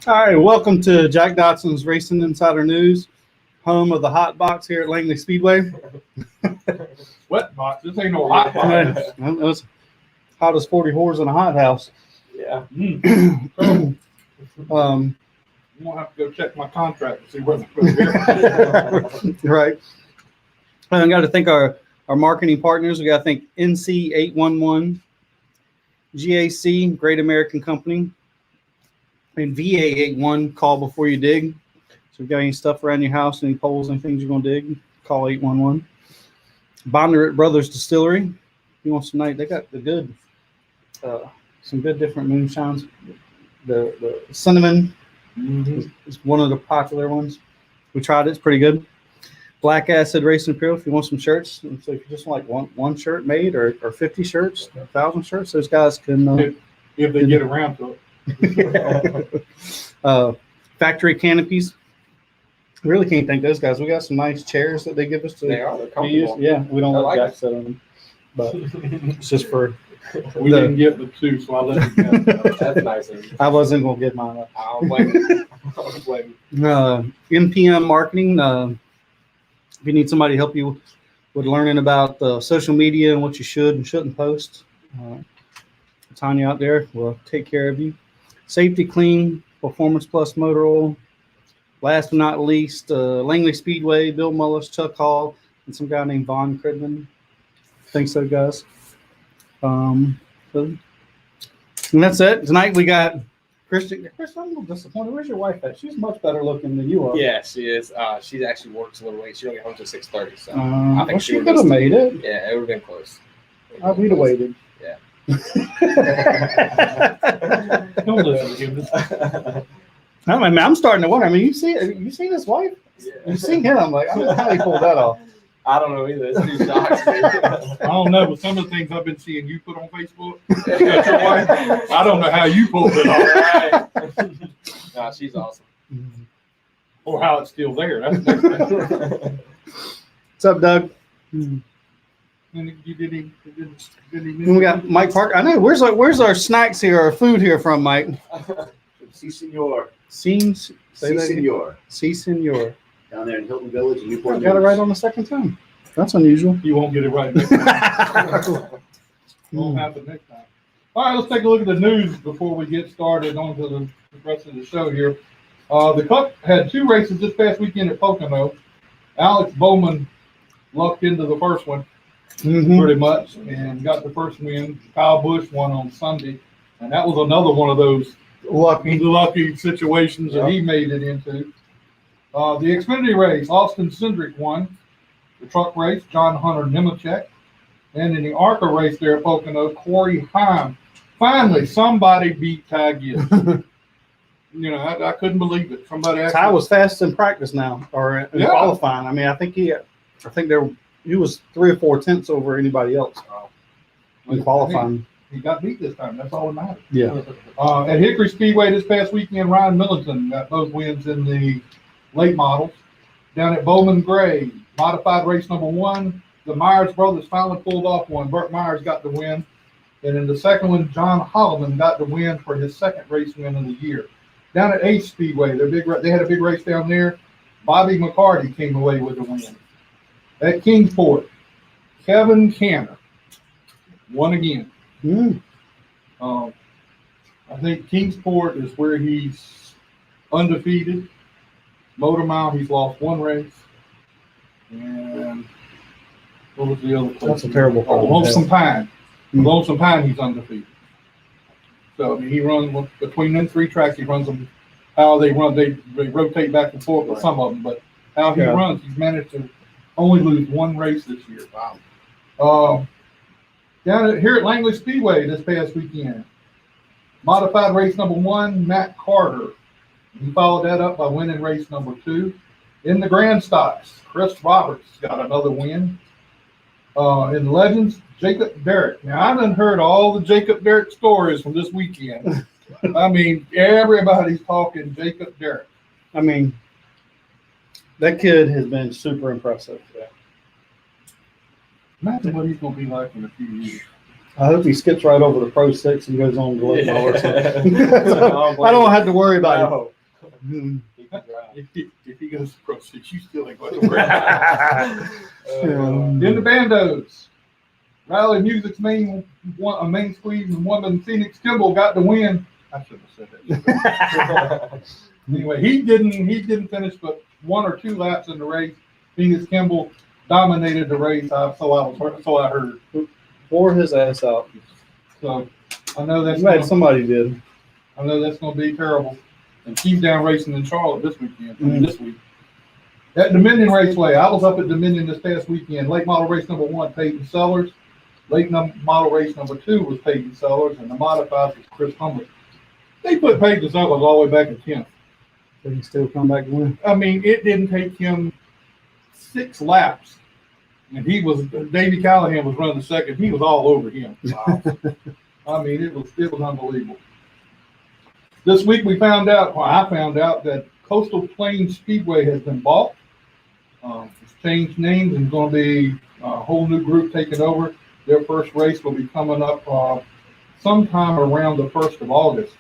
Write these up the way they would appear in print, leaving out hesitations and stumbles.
All right, welcome to Jack Dodson's Racing Insider News, home of the hot box here at Langley Speedway. Wet box. This ain't no hot box. It was hot as 40 whores in a hot house. Yeah. You won't have to go check my contract to see where they're Right. I got to thank our marketing partners. We got to thank NC811, GAC, Great American Company, and VA81, call before you dig. So if you've got any stuff around your house, any poles, any things you're going to dig, call 811. Bondurant Brothers Distillery. You want some night? They got the good, some good different moonshines. The cinnamon is one of the popular ones. We tried it. It's pretty good. Black Acid Racing Apparel. If you want some shirts, so if you just want one shirt made or 50 shirts, 1,000 shirts, those guys can. if they get around to it. Factory canopies. Really can't thank those guys. We got some nice chairs that they give us to They're use. comfortable. Yeah, we don't I let like Jack sit on them, but it's just for. We didn't get the two, so I let you go. That's nice. I wasn't gonna get mine up. I don't blame you. I don't blame you. NPM Marketing. If you need somebody to help you with learning about social media and what you should and shouldn't post, Tanya out there will take care of you. Safety Clean, Performance Plus Motor Oil. Last but not least, Langley Speedway, Bill Mullis, Chuck Hall, and some guy named Vaughn Cridman. Thanks, so guys. And that's it. Tonight we got Kristen. Kristen, I'm a little disappointed. Where's your wife at? She's much better looking than you are. Yeah, she is. She actually works a little late. She don't get home till 6:30. So I think think she would've could have missed made it. Yeah, it would have been close. We'd have waited. Yeah. Don't listen to him. I mean, I'm starting to wonder. I mean, you seen his wife? Yeah. You seen him? I'm like, I don't know how he pulled that off. I don't know either. It's too shocks. I don't know, but some of the things I've been seeing you put on Facebook, that's your wife, I don't know how you pulled it off. Right. Nah, she's awesome. Or how it's still there. That's the next thing. What's up, Doug? And you didn't And we got Mike Parker. I know. Where's our snacks here, our food here from, Mike? Si, senor. Scenes. Si, senor. Si, senor. Down there in Hilton Village in Newport I got it right on the second time. That's unusual. You won't get it right next time. Won't happen next time. All right, let's take a look at the news before we get started on to the rest of the show here. The Cup had two races this past weekend at Pocono. Alex Bowman lucked into the first one pretty much and got the first win. Kyle Busch won on Sunday, and that was another one of those lucky situations that he made it into. The Xfinity race, Austin Cindric won. The truck race, John Hunter Nemechek. And in the ARCA race there at Pocono, Corey Heim. Finally, somebody beat Ty Gibbs. I couldn't believe it. Somebody actually. Ty was fast in practice now, or in qualifying. I mean, I think he was 3 or 4 tenths over anybody else in qualifying. He got beat this time. That's all that matters. Yeah. At Hickory Speedway this past weekend, Ryan Millington got both wins in the late models. Down at Bowman Gray, modified race number 1, the Myers brothers finally pulled off one. Burt Myers got the win. And in the second one, John Holloman got the win for his second race win of the year. Down at Ace Speedway, they had a big race down there. Bobby McCarty came away with the win. At Kingsport, Kevin Canner won again. I think Kingsport is where he's undefeated. Motor Mile, he's lost one race. And what was the other place? That's a terrible problem. Lonesome Pine. Lonesome Pine, he's undefeated. So, I mean, he runs between them 3 tracks. He runs them how they run. They rotate back and forth with some of them, but how he runs, he's managed to only lose one race this year. Wow. Here at Langley Speedway this past weekend, modified race number 1, Matt Carter. He followed that up by winning race number 2. In the Grand Stocks, Chris Roberts got another win. In Legends, Jacob Derrick. Now, I done heard all the Jacob Derrick stories from this weekend. I mean, everybody's talking Jacob Derrick. I mean, that kid has been super impressive. Imagine what he's going to be like in a few years. I hope he skips right over to Pro 6 and goes on to late model or something. I don't have to worry about Hmm. He can drive. If he goes to Pro 6, you still ain't going to work. In the bandos, Rally Music's main squeeze and woman Phoenix Kimball got the win. I should have said that. Anyway, he didn't finish but 1 or 2 laps in the race. Phoenix Kimball dominated the race. So I heard. Wore his ass out. So I know that's Glad somebody did. I know that's going to be terrible. And she's down racing in Charlotte this weekend. This week. At Dominion Raceway, I was up at Dominion this past weekend. Late model race number 1, Peyton Sellers. Late model race number 2 was Peyton Sellers, and the modified was Chris Humble. They put Peyton Sellers all the way back in 10th. So he still come back and win. I mean, it didn't take him 6 laps. And Davey Callahan was running the second. He was all over him. Wow. I mean, it was unbelievable. This week I found out that Coastal Plains Speedway has been bought. It's changed names and going to be a whole new group taking over. Their first race will be coming up sometime around the 1st of August,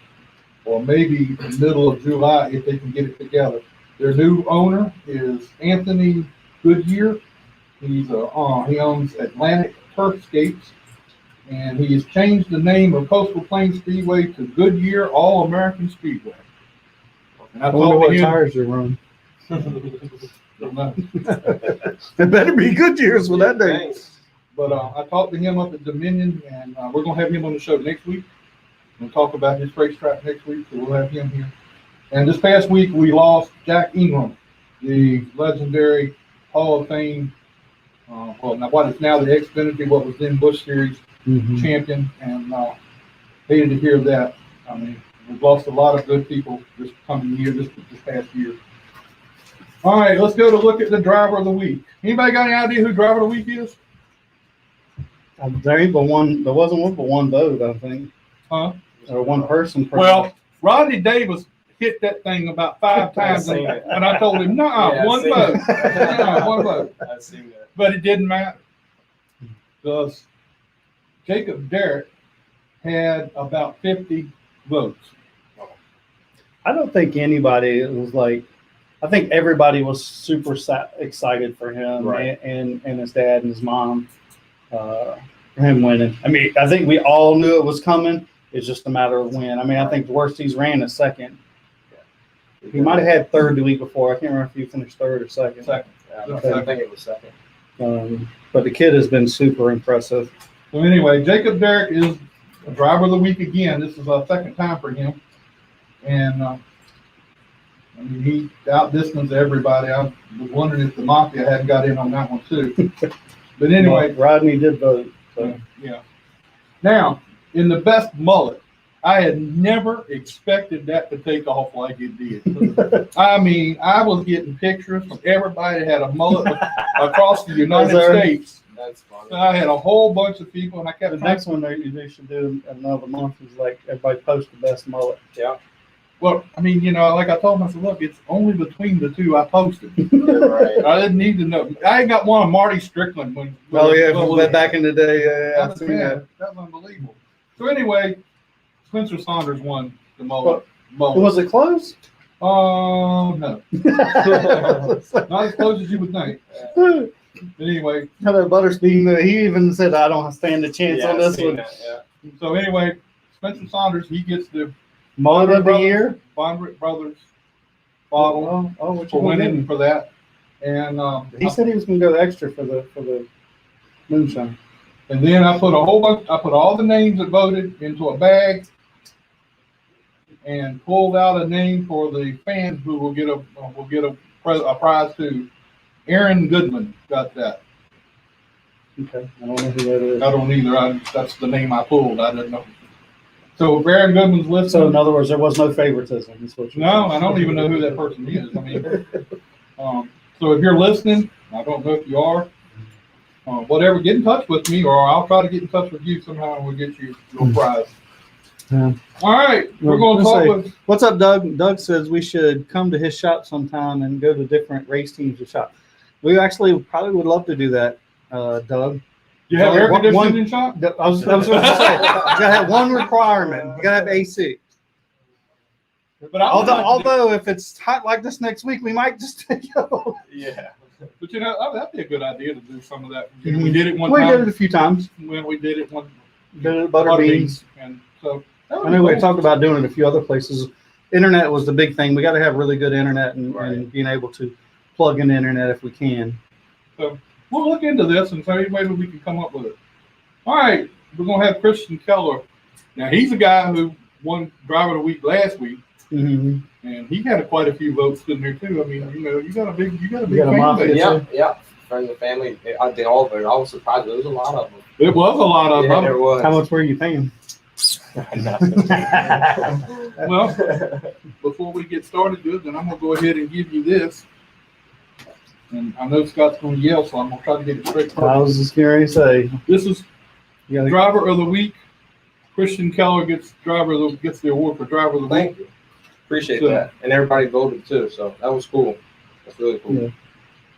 or maybe the middle of July if they can get it together. Their new owner is Anthony Goodyear. He owns Atlantic Turfscapes, and he has changed the name of Coastal Plains Speedway to Goodyear All-American Speedway. And I wonder what tires you're running. Don't know. It better be good years with that day. But I talked to him up at Dominion, and we're going to have him on the show next week. We'll talk about his racetrack next week, so we'll have him here. And this past week, we lost Jack Ingram, the legendary Hall of Fame, now what is now the Xfinity, what was then Busch Series champion, and hated to hear that. I mean, we've lost a lot of good people this coming year, this past year. All right, let's go to look at the driver of the week. Anybody got any idea who driver of the week is? There ain't but one. There wasn't one but one vote, I think. Huh? Or one person. Well, Rodney Davis hit that thing about 5 times, and I told him, no, one vote. One vote. I've seen that. But it didn't matter because Jacob Derrick had about 50 votes. I don't think anybody was like. I think everybody was super excited for him, right, and his dad and his mom for him winning. I mean, I think we all knew it was coming. It's just a matter of when. I mean, I think the worst he's ran is second. He might have had third the week before. I can't remember if he finished third or second. Second. Yeah, I think it was second. But the kid has been super impressive. So anyway, Jacob Derrick is a driver of the week again. This is a second time for him. And I mean, he outdistanced everybody. I was wondering if the Mafia hadn't got in on that one too. But anyway. Rodney did vote. So. Yeah. Now, in the best mullet, I had never expected that to take off like it did. I mean, I was getting pictures from everybody that had a mullet across the United States. That's funny. I had a whole bunch of people, and I kept the next one they should do another month is like everybody post the best mullet. Yeah. Well, I mean, like I told myself, look, it's only between the two I posted. Right. I didn't need to know. I ain't got one of Marty Strickland. From back in the day. Yeah, I've seen that. That was unbelievable. So anyway, Spencer Saunders won the mullet. Was it close? Oh, no. Not as close as you would think. But anyway. Buttersby, he even said, I don't stand a chance on this one. So anyway, Spencer Saunders, he gets the mullet of the year. Bondrick Brothers bottle for winning for that. And he said he was going to go extra for the moonshine. And then I put all the names that voted into a bag and pulled out a name for the fans who will get a prize too. Aaron Goodman got that. Okay, I don't know who that is. I don't either. That's the name I pulled. I didn't know. So if Aaron Goodman's listed. So in other words, there was no favoritism. No, I don't even know who that person is. I mean, so if you're listening, I don't know if you are. Whatever, get in touch with me, or I'll try to get in touch with you somehow, and we'll get you your prize. Yeah. All right, we're going to talk with. What's up, Doug? Doug says we should come to his shop sometime and go to different race teams to shop. We actually probably would love to do that, Doug. Do you have air conditioning in shop? I was going to say, you got to have one requirement. You got to have AC. But I Although if it's hot like this next week, we might just take it. Yeah. But that'd be a good idea to do some of that. We did it one We time. did it a few times. When we did it one Did it butter beans. and so I know we talked about doing it a few other places. Internet was the big thing. We got to have really good internet and being able to plug in the internet if we can. So we'll look into this and see maybe we can come up with it. All right, we're gonna have Christian Keller. Now he's a guy who won Driver of the Week last week, Mm-hmm. and he had quite a few votes in there too. I mean, you got a big got a fan mafia. base. Yeah. Friends and family, they all voted. I was surprised. There was a lot of them. It was a lot of Yeah, them. there was. How much were you paying? Nothing. Well, before we get started, then I'm gonna go ahead and give you this. And I know Scott's gonna yell, so I'm gonna try to get it straight. I was just going to say. This is You gotta, Driver of the Week. Christian Keller gets the award for Driver of the Thank Week. you. Appreciate So- that. And everybody voted too, so that was cool. That's really cool. Yeah.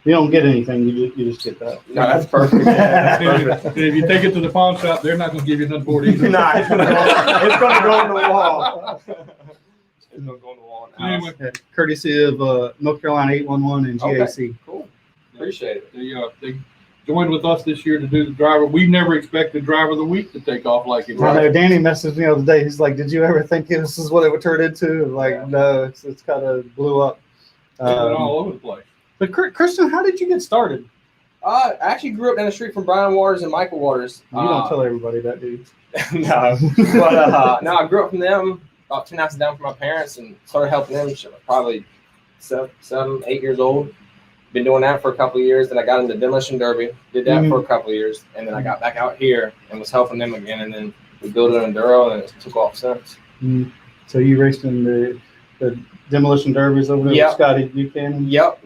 you don't get anything. You just get that. No, that's perfect. Yeah, that's perfect. And if you take it to the pawn shop, they're not gonna give you nothing for it either. Nah, it's gonna go on the wall. It's gonna go on the wall. Anyway, Yeah, courtesy of North Carolina 811 and Okay. GAC. Cool. Appreciate it. they joined with us this year to do the driver. We never expected Driver of the Week to take off like it I know did. Danny messaged me the other day. He's like, "Did you ever think this is what it would turn into?" Like, no, it's kind of blew up. It went all over the place. But Christian, how did you get started? I actually grew up down the street from Brian Waters and Michael Waters. You don't tell everybody that, dude. No, but no, I grew up from them, about 10 houses down from my parents, and started helping them probably 7, 8 years old. Been doing that for a couple of years. Then I got into demolition derby, did that for a couple of years, and then I got back out here and was helping them again. And then we built an enduro, and it took off since. So you raced in the demolition derbies over there Yep. with Scotty Buchanan? Yep.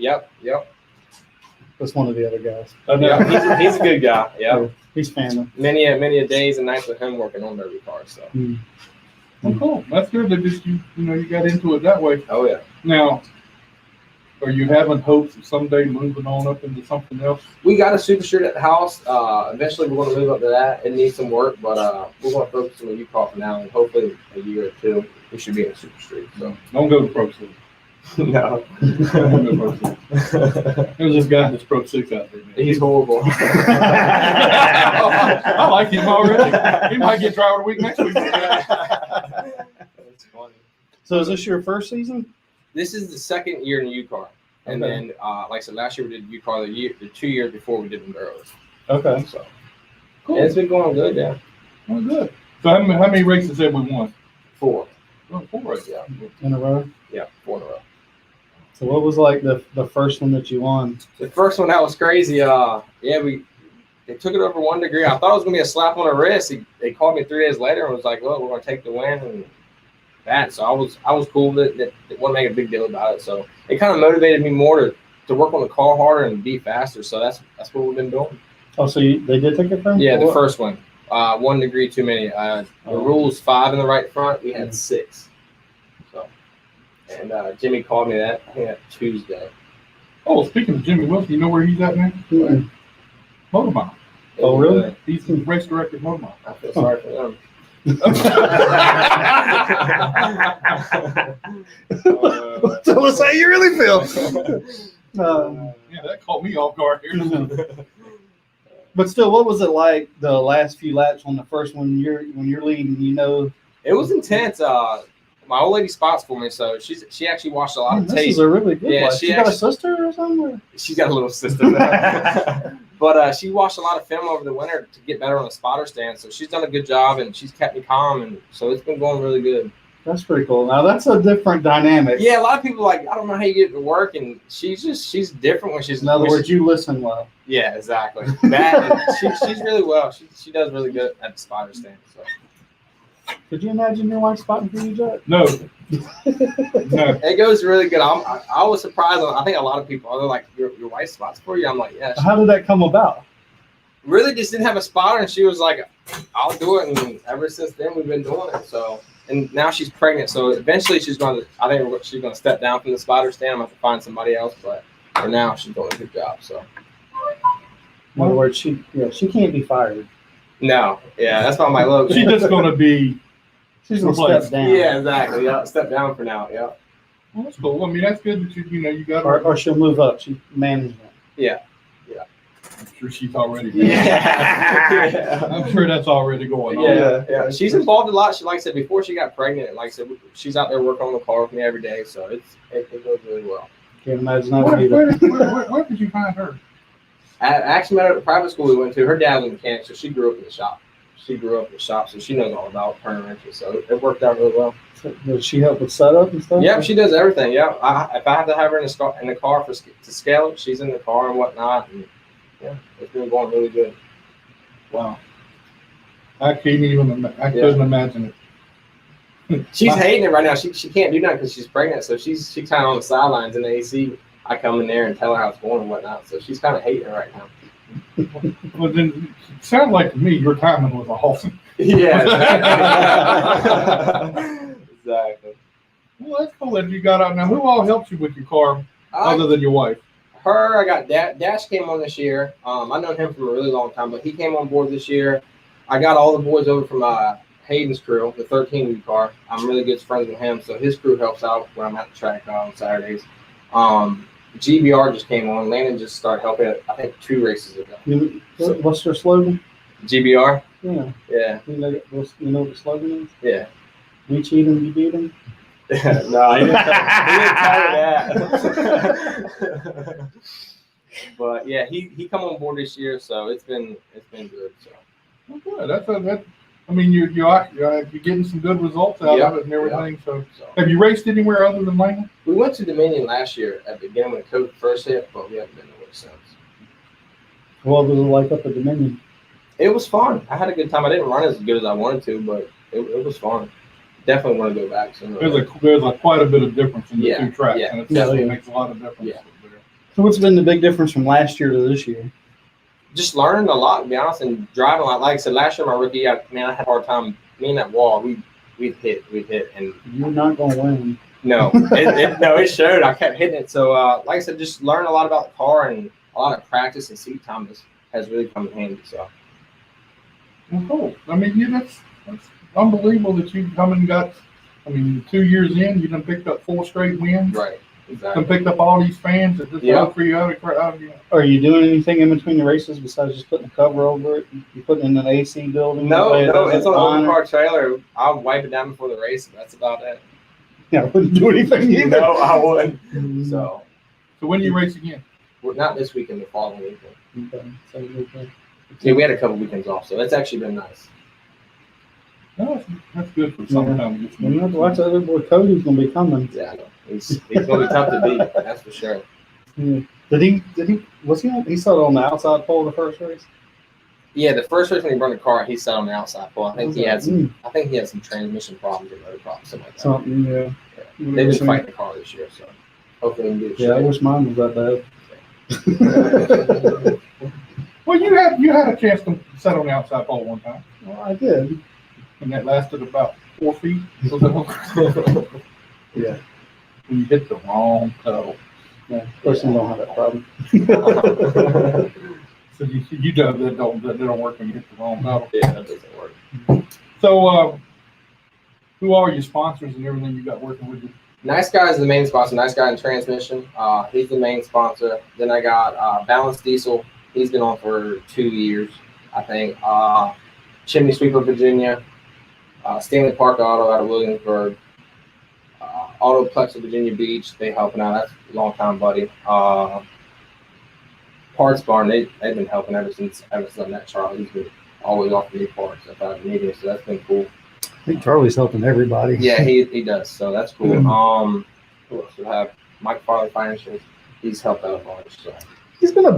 That's one of the other guys. Yeah, he's a good guy. Yeah, He's family. many a days and nights with him working on derby cars. So. Well, cool. That's good. That just you got into it that way. Oh yeah. Now, are you having hopes of someday moving on up into something else? We got a super street at the house. Eventually, we're going to move up to that. It needs some work, but we're going to focus on the UCAR for now, and hopefully a year or two, we should be in a super street. So Don't go to Pro 6. no, Don't go to Pro 6. There's this guy that's Pro 6 out there, man. he's horrible. I like him already. He might get Driver of the Week next week. That's funny. So is this your first season? This is the second year in the UCAR, and Okay. then like I said, last year we did UCAR. The 2 years before we did Enduros. Okay. So Cool. and it's been going good. Yeah, Oh, good. So how many races have we won? 4. Oh, 4 races. Yeah, In a row? yeah, 4 in a row. So what was like the first one that you won? The first one that was crazy. They took it over 1 degree. I thought it was gonna be a slap on the wrist. They called me 3 days later and was like, "Look, we're gonna take the win," and that. So I was cool with it. They wouldn't make a big deal about it. So it kind of motivated me more to work on the car harder and be faster. So that's what we've been doing. Oh, so they did take it from you? Yeah, the What? first one, 1 degree too many. The rule's 5 in the right front. We had 6. So, and Jimmy called me that I think that Tuesday. Oh, speaking of Jimmy Wilson, you know where he's at, man? Mm-mm. Motor Mile. Oh, really? He's the race director at Motor Mile. I feel sorry for them. Tell us how you really feel. Yeah, that caught me off guard here. But still, what was it like the last few laps on the first one? When you're leading, you know. It was intense. My old lady spots for me, so she actually watched a lot of This tape. is a really good Yeah, one. she She got a actually- sister or something? She's got a little sister, but she watched a lot of film over the winter to get better on the spotter stand. So she's done a good job, and she's kept me calm, and so it's been going really good. That's pretty cool. Now that's a different dynamic. Yeah, a lot of people are like, I don't know how you get it to work, and she's different when she's. In other when words, you listen well. yeah, exactly. That and she's really well. She does really good at the spotter stand. So Could you imagine your wife spotting for you, Jack? No. No. it goes really good. I was surprised. I think a lot of people they're like, your wife spots for you. I'm like, yeah. She How did that come about? really just didn't have a spotter, and she was like, I'll do it. And ever since then, we've been doing it. So. And now she's pregnant, so eventually she's going to. I think she's going to step down from the spotter stand. I'm going to have to find somebody else, but for now, she's doing a good job. So In other words, she can't be fired. no, yeah, that's why my logo. She's just going to be She's gonna Replace. step down. Yeah, exactly. Yeah, step down for now. Yeah. Well, that's cool. I mean, that's good that you got Or, her. or she'll move up. She management. I'm sure she's already. Yeah. I'm sure that's already going on. Yeah. She's involved a lot. She, like I said, before she got pregnant, like I said, she's out there working on the car with me every day. So it goes really well. Can't imagine how to Where, do where, that. where did you find her? I actually met her at the private school we went to. Her dad was a mechanic, so she grew up in the shop. So she knows all about turning wrenches. So it worked out really well. Does she help with setup and stuff? Yeah, she does everything. Yeah, if I have to have her in the car to scale it, she's in the car and whatnot. And yeah, it's been going really good. Wow. I couldn't imagine it. She's hating it right now. She can't do nothing because she's pregnant. So she's kind of on the sidelines in the AC. I come in there and tell her how it's going and whatnot. So she's kind of hating it right now. Well, then it sounded like to me your timing was awesome. Yeah, exactly. Well, that's cool that you got out. Now, who all helps you with your car other than your wife? I got Dash came on this year. I've known him for a really long time, but he came on board this year. I got all the boys over from Hayden's crew, the 13 UCAR. I'm really good friends with him, so his crew helps out when I'm at the track on Saturdays. GBR just came on. Landon just started helping, I think, 2 races ago. What's their slogan? GBR? Yeah. Yeah. You know what the slogan is? Yeah. We cheat them, you beat them. No, he didn't tell that. But yeah, he come on board this year, so it's been good. So. Well, good. I mean, you're getting some good results out of it and everything. So, have you raced anywhere other than Langley? We went to Dominion last year at the beginning when COVID first hit, but we haven't been nowhere since. What was it like up at Dominion? It was fun. I had a good time. I didn't run as good as I wanted to, but it was fun. Definitely want to go back soon. There's quite a bit of difference in the two tracks, and it definitely makes a lot of difference. Yeah. So what's been the big difference from last year to this year? Just learning a lot, to be honest, and driving a lot. Like I said, last year my rookie, I had a hard time. Me and that wall, we'd hit, and You're not gonna win. no, it showed. I kept hitting it. So, like I said, just learn a lot about the car, and a lot of practice and seat time has really come in handy. So, Well, cool. I mean, that's unbelievable that you've come and got. 2 years in, you done picked up 4 straight wins. right, exactly. And picked up all these fans that just vote for you out of you. Are you doing anything in between the races besides just putting a cover over it? You putting it in an AC building? No, it's on an open honor? car trailer. I'll wipe it down before the race, and that's about it. Yeah, I wouldn't do anything either. No, I wouldn't. So when you race again? Well, not this weekend, the following weekend. Okay. Yeah, we had a couple weekends off, so that's actually been nice. No, that's good for summertime. You have to watch that other boy Cody's gonna be coming. Yeah, I know. He's gonna be tough to beat, that's for sure. Yeah. Did he he started on the outside pole the first race? Yeah, the first race when he brought the car, he sat on the outside pole. I think he had some transmission problems or motor problems, something like that. Something, yeah. They've been fighting the car this year, so hopefully we can get it Yeah, I straight. wish mine was that bad. Well, you had a chance to sit on the outside pole one time, Well, I did. and that lasted about 4 feet. Yeah. When you hit the wrong pedal. Yeah. Personally, don't have that problem. So you know that don't work when you hit the wrong pedal. Yeah, that doesn't work. So who are your sponsors and everything you got working with you? Nice Guy is the main sponsor. Nice Guy in Transmission. He's the main sponsor. Then I got Balance Diesel. He's been on for 2 years, I think. Chimney Sweeper, Virginia. Stanley Park Auto out of Williamsburg. Autoplex of Virginia Beach. They helping out. That's a long time buddy. Parts Barn. They've been helping ever since I met Charlie. He's been always offering me parts if I need it. So that's been cool. I think Charlie's helping everybody. Yeah, he does. So that's cool. Who else do we have? Mike Farley Financial. He's helped out a bunch. So. He's been a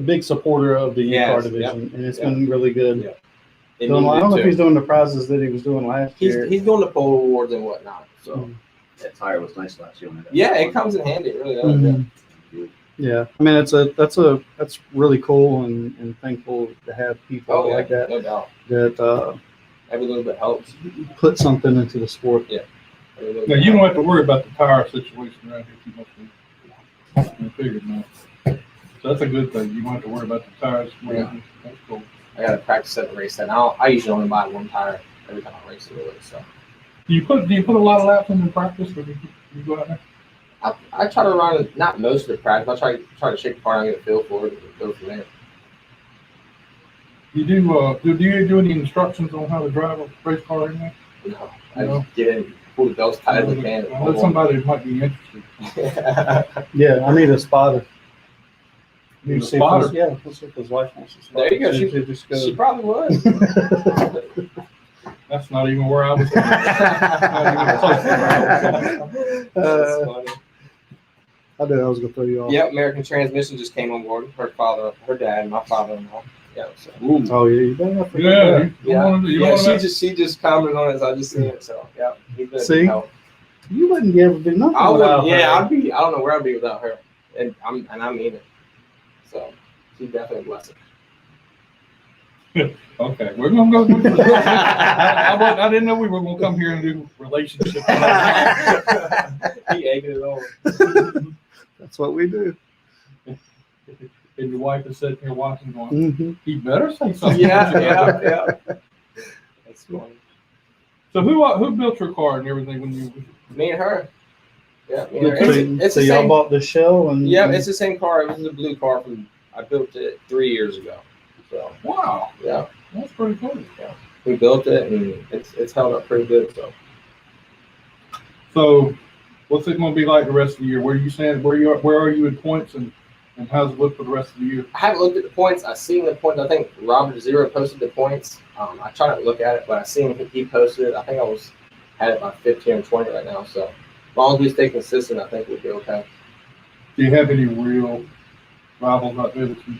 big supporter of the UCAR division, and it's been really good. Yeah. I don't know if he's doing the prizes that he was doing last year. He's doing the pole awards and whatnot. So That tire was nice last year. yeah, it comes in handy. It really does. Mhm. Yeah, I mean that's really cool and thankful to have people Oh, yeah, like that no doubt. that Every little bit helps. put something into the sport. Every little Now bit you don't helps. have to worry about the tire situation around here too much. I figured now. So that's a good thing. You don't have to worry about the tires. Yeah. That's cool. I got to practice at the race set. I usually only buy one tire every time I race it really. So Do you put a lot of laps in practice, or do you go out there? I try to run not most of the practice. I try to shake the car and get a feel for it and go from there. You do you do any instructions on how to drive a race car or anything? No, I just get in, pull the belts tight as I can. I know somebody might be interested. Yeah, I need a spotter. Need a spotter? Yeah, let's see if his wife wants a spotter. There you go. She just She go. probably would. That's not even where I was. That's funny. I knew I was gonna throw you off. Yep, American Transmission just came on board. Her dad, and my father-in-law. Yeah. So. Oh yeah, you better not forget Yeah, that. you don't want to She just commented on it as I just seen it. So yeah, he's been a See? big help. You wouldn't be able to do nothing I without would. Yeah, her. I don't know where I'd be without her, and I mean it. So she's definitely a blessing. Okay, we're gonna go. I didn't know we were gonna come here and do relationship. He egging it on. That's what we do. And your wife is sitting here watching, going, Mm-hmm. "He better say something." Yeah. That's funny. So who built your car and everything when you? Me and her. Yeah, me and her. So, It's so the y'all same. bought the shell and Yeah, it's the same car. It was a blue car I built it 3 years ago. So Wow, yeah, that's pretty cool. we built it and it's held up pretty good. So, what's it going to be like the rest of the year? Where are you saying? Where are you in points, and how's it look for the rest of the year? I haven't looked at the points. I've seen the points. I think Robert Zero posted the points. I try not to look at it, but I seen he posted it. I think had it by 15 or 20 right now. So as long as we stay consistent, I think we'll be okay. Do you have any real rivals out there that you?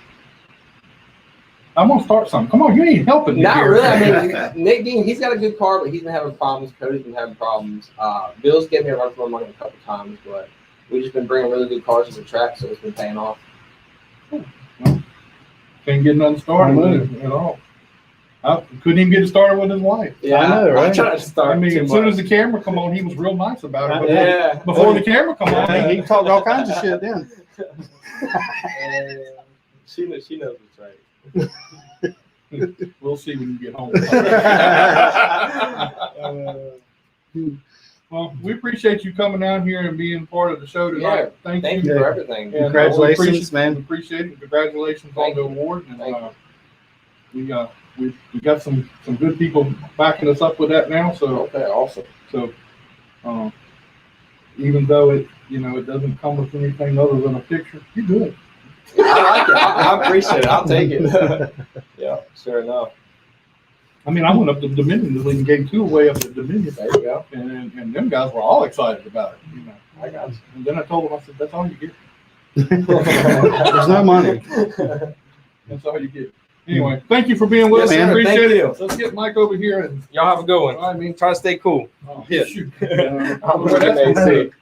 I'm gonna start something. Come on, you ain't helping me Not here. really. I mean, Nick Dean, he's got a good car, but he's been having problems. Cody's been having problems. Bill's gave me a run for my money a couple times, but we've just been bringing really good cars to the track, so it's been paying off. Can't get nothing started at all. I couldn't even get it started with his wife. Yeah, I know, right? I'm trying to start. I mean, too as soon much. as the camera come on, he was real nice about it. Yeah. Before the camera come on, Yeah, he talked all kinds of shit then. She knows what's right. we'll see when you get home. Well, we appreciate you coming down here and being part of the show tonight. Thank Thank you you. for everything. And, Congratulations, we man. appreciate it. Congratulations on Thank the you. award. And Thank we got some good people backing us up with that now. So Okay, awesome. even though it doesn't come with anything other than a picture, you do it. I like it. I appreciate it. I'll take it. Yeah, sure enough. I mean, I went up to Dominion and gave 2 away up at Dominion, There you go. and them guys were all excited about it. I got you. And then I told them, I said, "That's all you get. There's no money. That's all you get." Anyway, thank you for being with Yes, us. sir. Appreciate Thank it. you. Let's get Mike over here and. Y'all have a good one. I mean, Try to stay cool. yeah. Shoot. I'm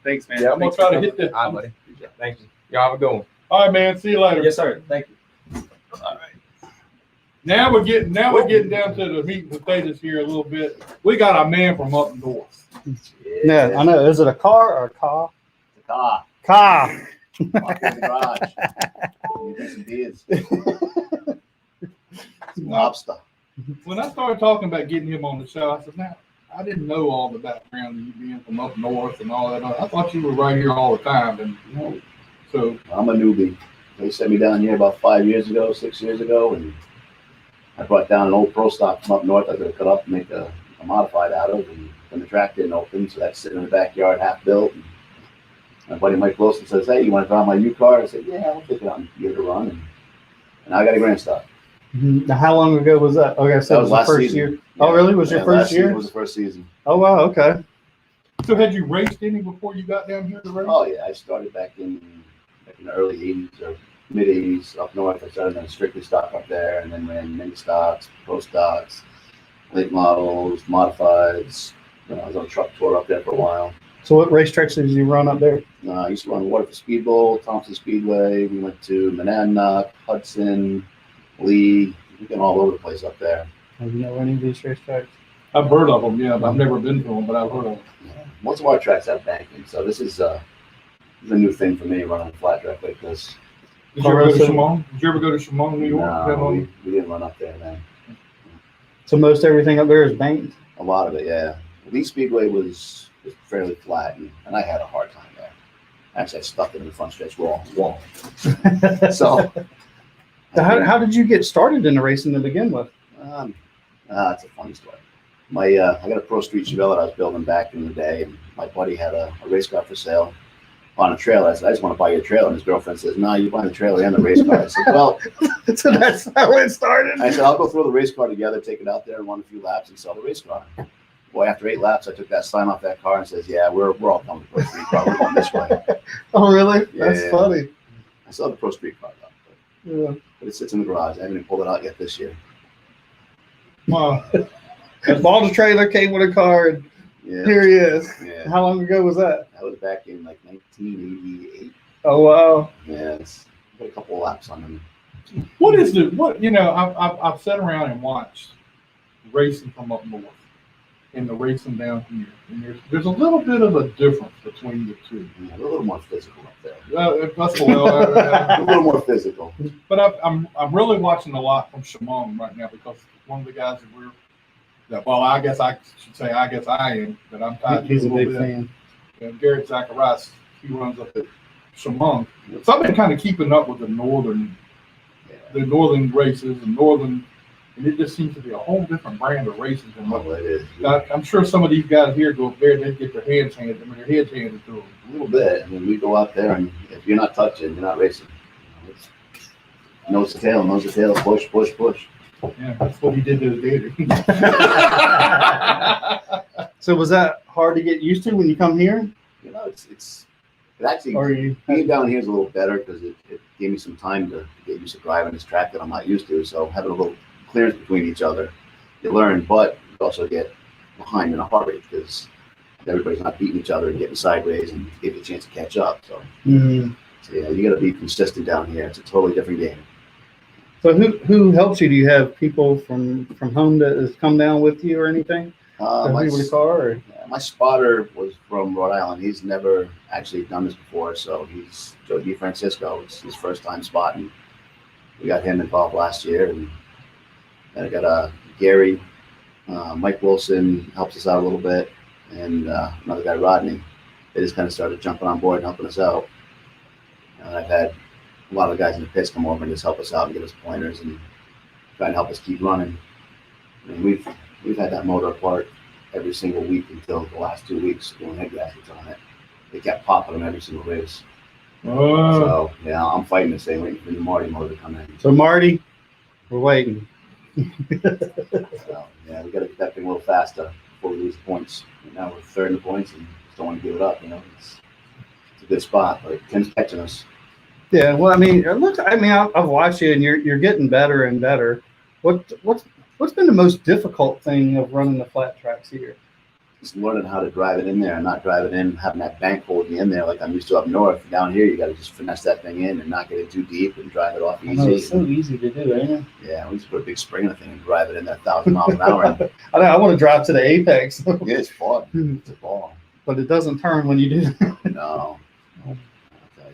Thanks, man. Yeah, I'm gonna try to hit that. All right, buddy. Thank you. Y'all have a good one. All right, man. See you later. Yes, sir. Thank you. Now we're getting down to the meat and potatoes here a little bit. We got a man from up north. Yeah, I know. Is it a car or a car? Ah, Car. walk in the garage. You do some beers. Some lobster. When I started talking about getting him on the show, I said, "Now, I didn't know all the background of you being from up north and all that. I thought you were right here all the time." And so, I'm a newbie. They sent me down here about 6 years ago, and I brought down an old pro stock from up north. I was going to cut up and make a modified out of, and the track didn't open, so that's sitting in the backyard half built. And my buddy Mike Wilson says, "Hey, you want to drive my UCAR?" I said, "Yeah, I'll take it out and give it a run." And I got a grand stock. Now, how long ago was that? Okay, so That it was was the last first season. year. Yeah. Oh, really? Was your Yeah, first last season year? was the first season. Oh, wow. Okay. so had you raced any before you got down here to race? Oh yeah, I started back in the early '80s or mid '80s up north. I started in strictly stock up there, and then ran mini stocks, pro stocks, late models, modifieds. I was on a truck tour up there for a while. So what racetracks did you run up there? I used to run Waterford Speedbowl, Thompson Speedway. We went to Monadnock, Hudson, Lee. We've been all over the place up there. Have you know any of these racetracks? I've heard of them, yeah, but I've never been to them, but I've heard of them. Most of our tracks have banking, so this is a new thing for me running a flat track like this. Did you ever go to Shimon? Did you ever go to Shimon, New York? No, we didn't run up there, man. So most everything up there is banked? A lot of it, yeah. Lee Speedway was fairly flat, and I had a hard time there. Actually, I stuck it in the front stretch wall. So, How did you get started in the racing to begin with? it's a funny story. I got a Pro Street Chevelle that I was building back in the day, and my buddy had a race car for sale on a trailer. I said, I just want to buy your trailer. And his girlfriend says, no, you buy the trailer and the race car. I said, well, So that's how it started. I said, I'll go throw the race car together, take it out there and run a few laps and sell the race car. Boy, after 8 laps, I took that sign off that car and says, yeah, we're all coming to Pro Street car. We're going this way. Oh, really? Yeah, That's funny. I still have the Pro Street car, though. Yeah. But it sits in the garage. I haven't even pulled it out yet this year. Bought a trailer, came with a car, and Yeah. here he is. Yeah. How long ago was that? That was back in like 1988. Oh, wow. Yeah, it's got a couple of laps on him. What is the what? You know, I've sat around and watched racing from up north and the racing down here, and there's a little bit of a difference between the two. Yeah, a little more physical up there. That's A little more physical. But I'm really watching a lot from Shimon right now because one of the guys I guess I should say I am, that I'm tied to He's a little big bit. fan. And Garrett Zacharias, he runs up at Shimon. So I've been kind of keeping up with the northern races and it just seems to be a whole different brand of races than what Oh, it is. I'm sure some of these guys here go up there, they get their heads handed to them. A little bit. I mean, we go out there, and if you're not touching, you're not racing. It's nose to tail, push, push, push. Yeah, that's what he did to his daddy. So was that hard to get used to when you come here? You know, it actually, Or you? being down here is a little better because it gave me some time to get used to driving this track that I'm not used to. So having a little clearance between each other, you learn, but you also get behind in a hurry because everybody's not beating each other and getting sideways and give you a chance to catch up. So, so yeah, you got to be consistent down here. It's a totally different game. So who helps you? Do you have people from home that has come down with you or anything? My, With a car? Or? my spotter was from Rhode Island. He's never actually done this before, so he's Joe DeFrancisco. It's his first time spotting. We got him involved last year, and then I got Gary, Mike Wilson helps us out a little bit, and another guy, Rodney. They just kind of started jumping on board and helping us out. And I've had a lot of guys in the pits come over and just help us out and give us pointers and try and help us keep running. I mean, we've had that motor apart every single week until the last 2 weeks doing head gaskets on it. They kept popping them every single race. Oh, So yeah, I'm fighting this thing, waiting for the Marty motor to come in. So Marty, we're waiting. So yeah, we got to get that thing a little faster before we lose the points. And now we're third in the points and just don't want to give it up. You know, it's a good spot, but Tim's catching us. Yeah, well, I mean, look, I've watched you, and you're getting better and better. What's been the most difficult thing of running the flat tracks here? Just learning how to drive it in there and not drive it in, having that bank hold you in there like I'm used to up north. Down here, you got to just finesse that thing in and not get it too deep and drive it off I know, easy. it's so easy to do, ain't it? Yeah, we just put a big spring in the thing and drive it in there 1,000 miles an hour. And, I want to drive to the apex, yeah, it's fun. It's a ball. but it doesn't turn when you do. No, I'll tell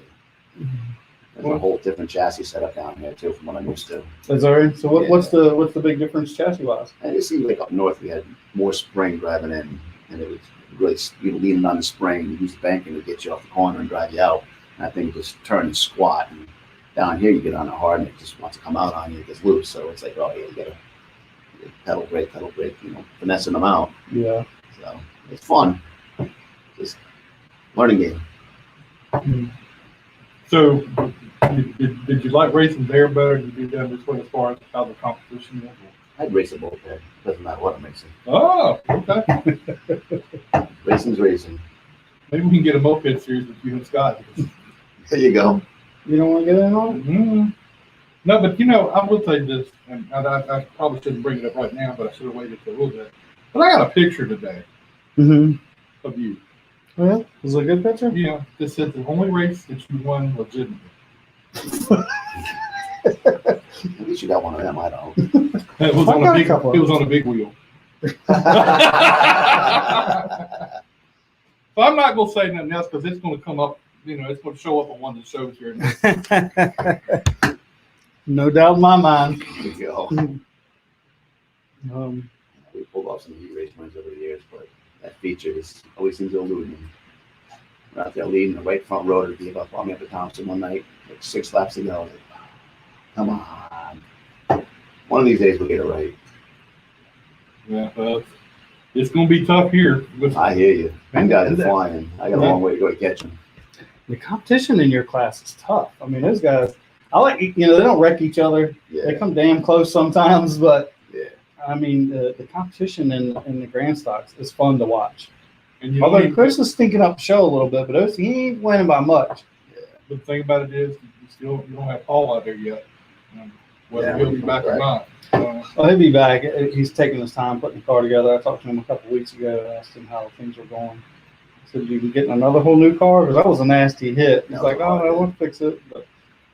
you. There's a whole different chassis setup down here too from what I'm used to. Is that right? So what's the big difference chassis wise? And it seems like up north we had more spring driving in, and it was really you leaning on the spring, you use the banking to get you off the corner and drive you out. And I think it just turn and squat. And down here you get on it hard and it just wants to come out on you, it gets loose. So it's like, oh yeah, you gotta pedal brake, you know, finessing them out. Yeah. So it's fun. Just learning game. so did you like racing there better than you did down this way as far as how the competition was? I'd race a boat there. Doesn't matter what I'm racing. Oh, okay. Racing's racing. Maybe we can get a moped series with you and Scott. There you go. You don't want to get in on it? Mm-hmm. No, but you know, I will say this, and I probably shouldn't bring it up right now, but I should have waited till a little bit. But I got a picture today Mm-hmm. of you. Well, was it a good picture? You know, this said the only race that you won legitimately. At least you got one of them. I don't. It was I on got a a big. couple. It was on a big wheel. So I'm not gonna say nothing else because it's gonna come up. You know, it's gonna show up on one of the shows here. No doubt in my mind. There you go. Um, We pulled off some heat race wins over the years, but that feature always seems to elude me. We're out there leading the right front row to gave up on me up at Thompson one night, like 6 laps to go. Like, come on. One of these days we'll get it right. Yeah, it's going to be tough here. I hear you. You guys are flying. I got a long way to go to catch them. The competition in your class is tough. I mean, those guys, they don't wreck each other. Yeah. They come damn close sometimes, but Yeah. I mean, the competition in the Grand Stocks is fun to watch. And Although Chris is stinking up the show a little bit, but he ain't winning by much. the thing about it is, you don't have Paul out there yet. Whether Yeah, he'll be back or not. Well, he'll be back. He's taking his time putting the car together. I talked to him a couple weeks ago and asked him how things were going. I said, "You can get another whole new car?" Because that was a nasty hit. He's like, "Oh, I want to fix it, but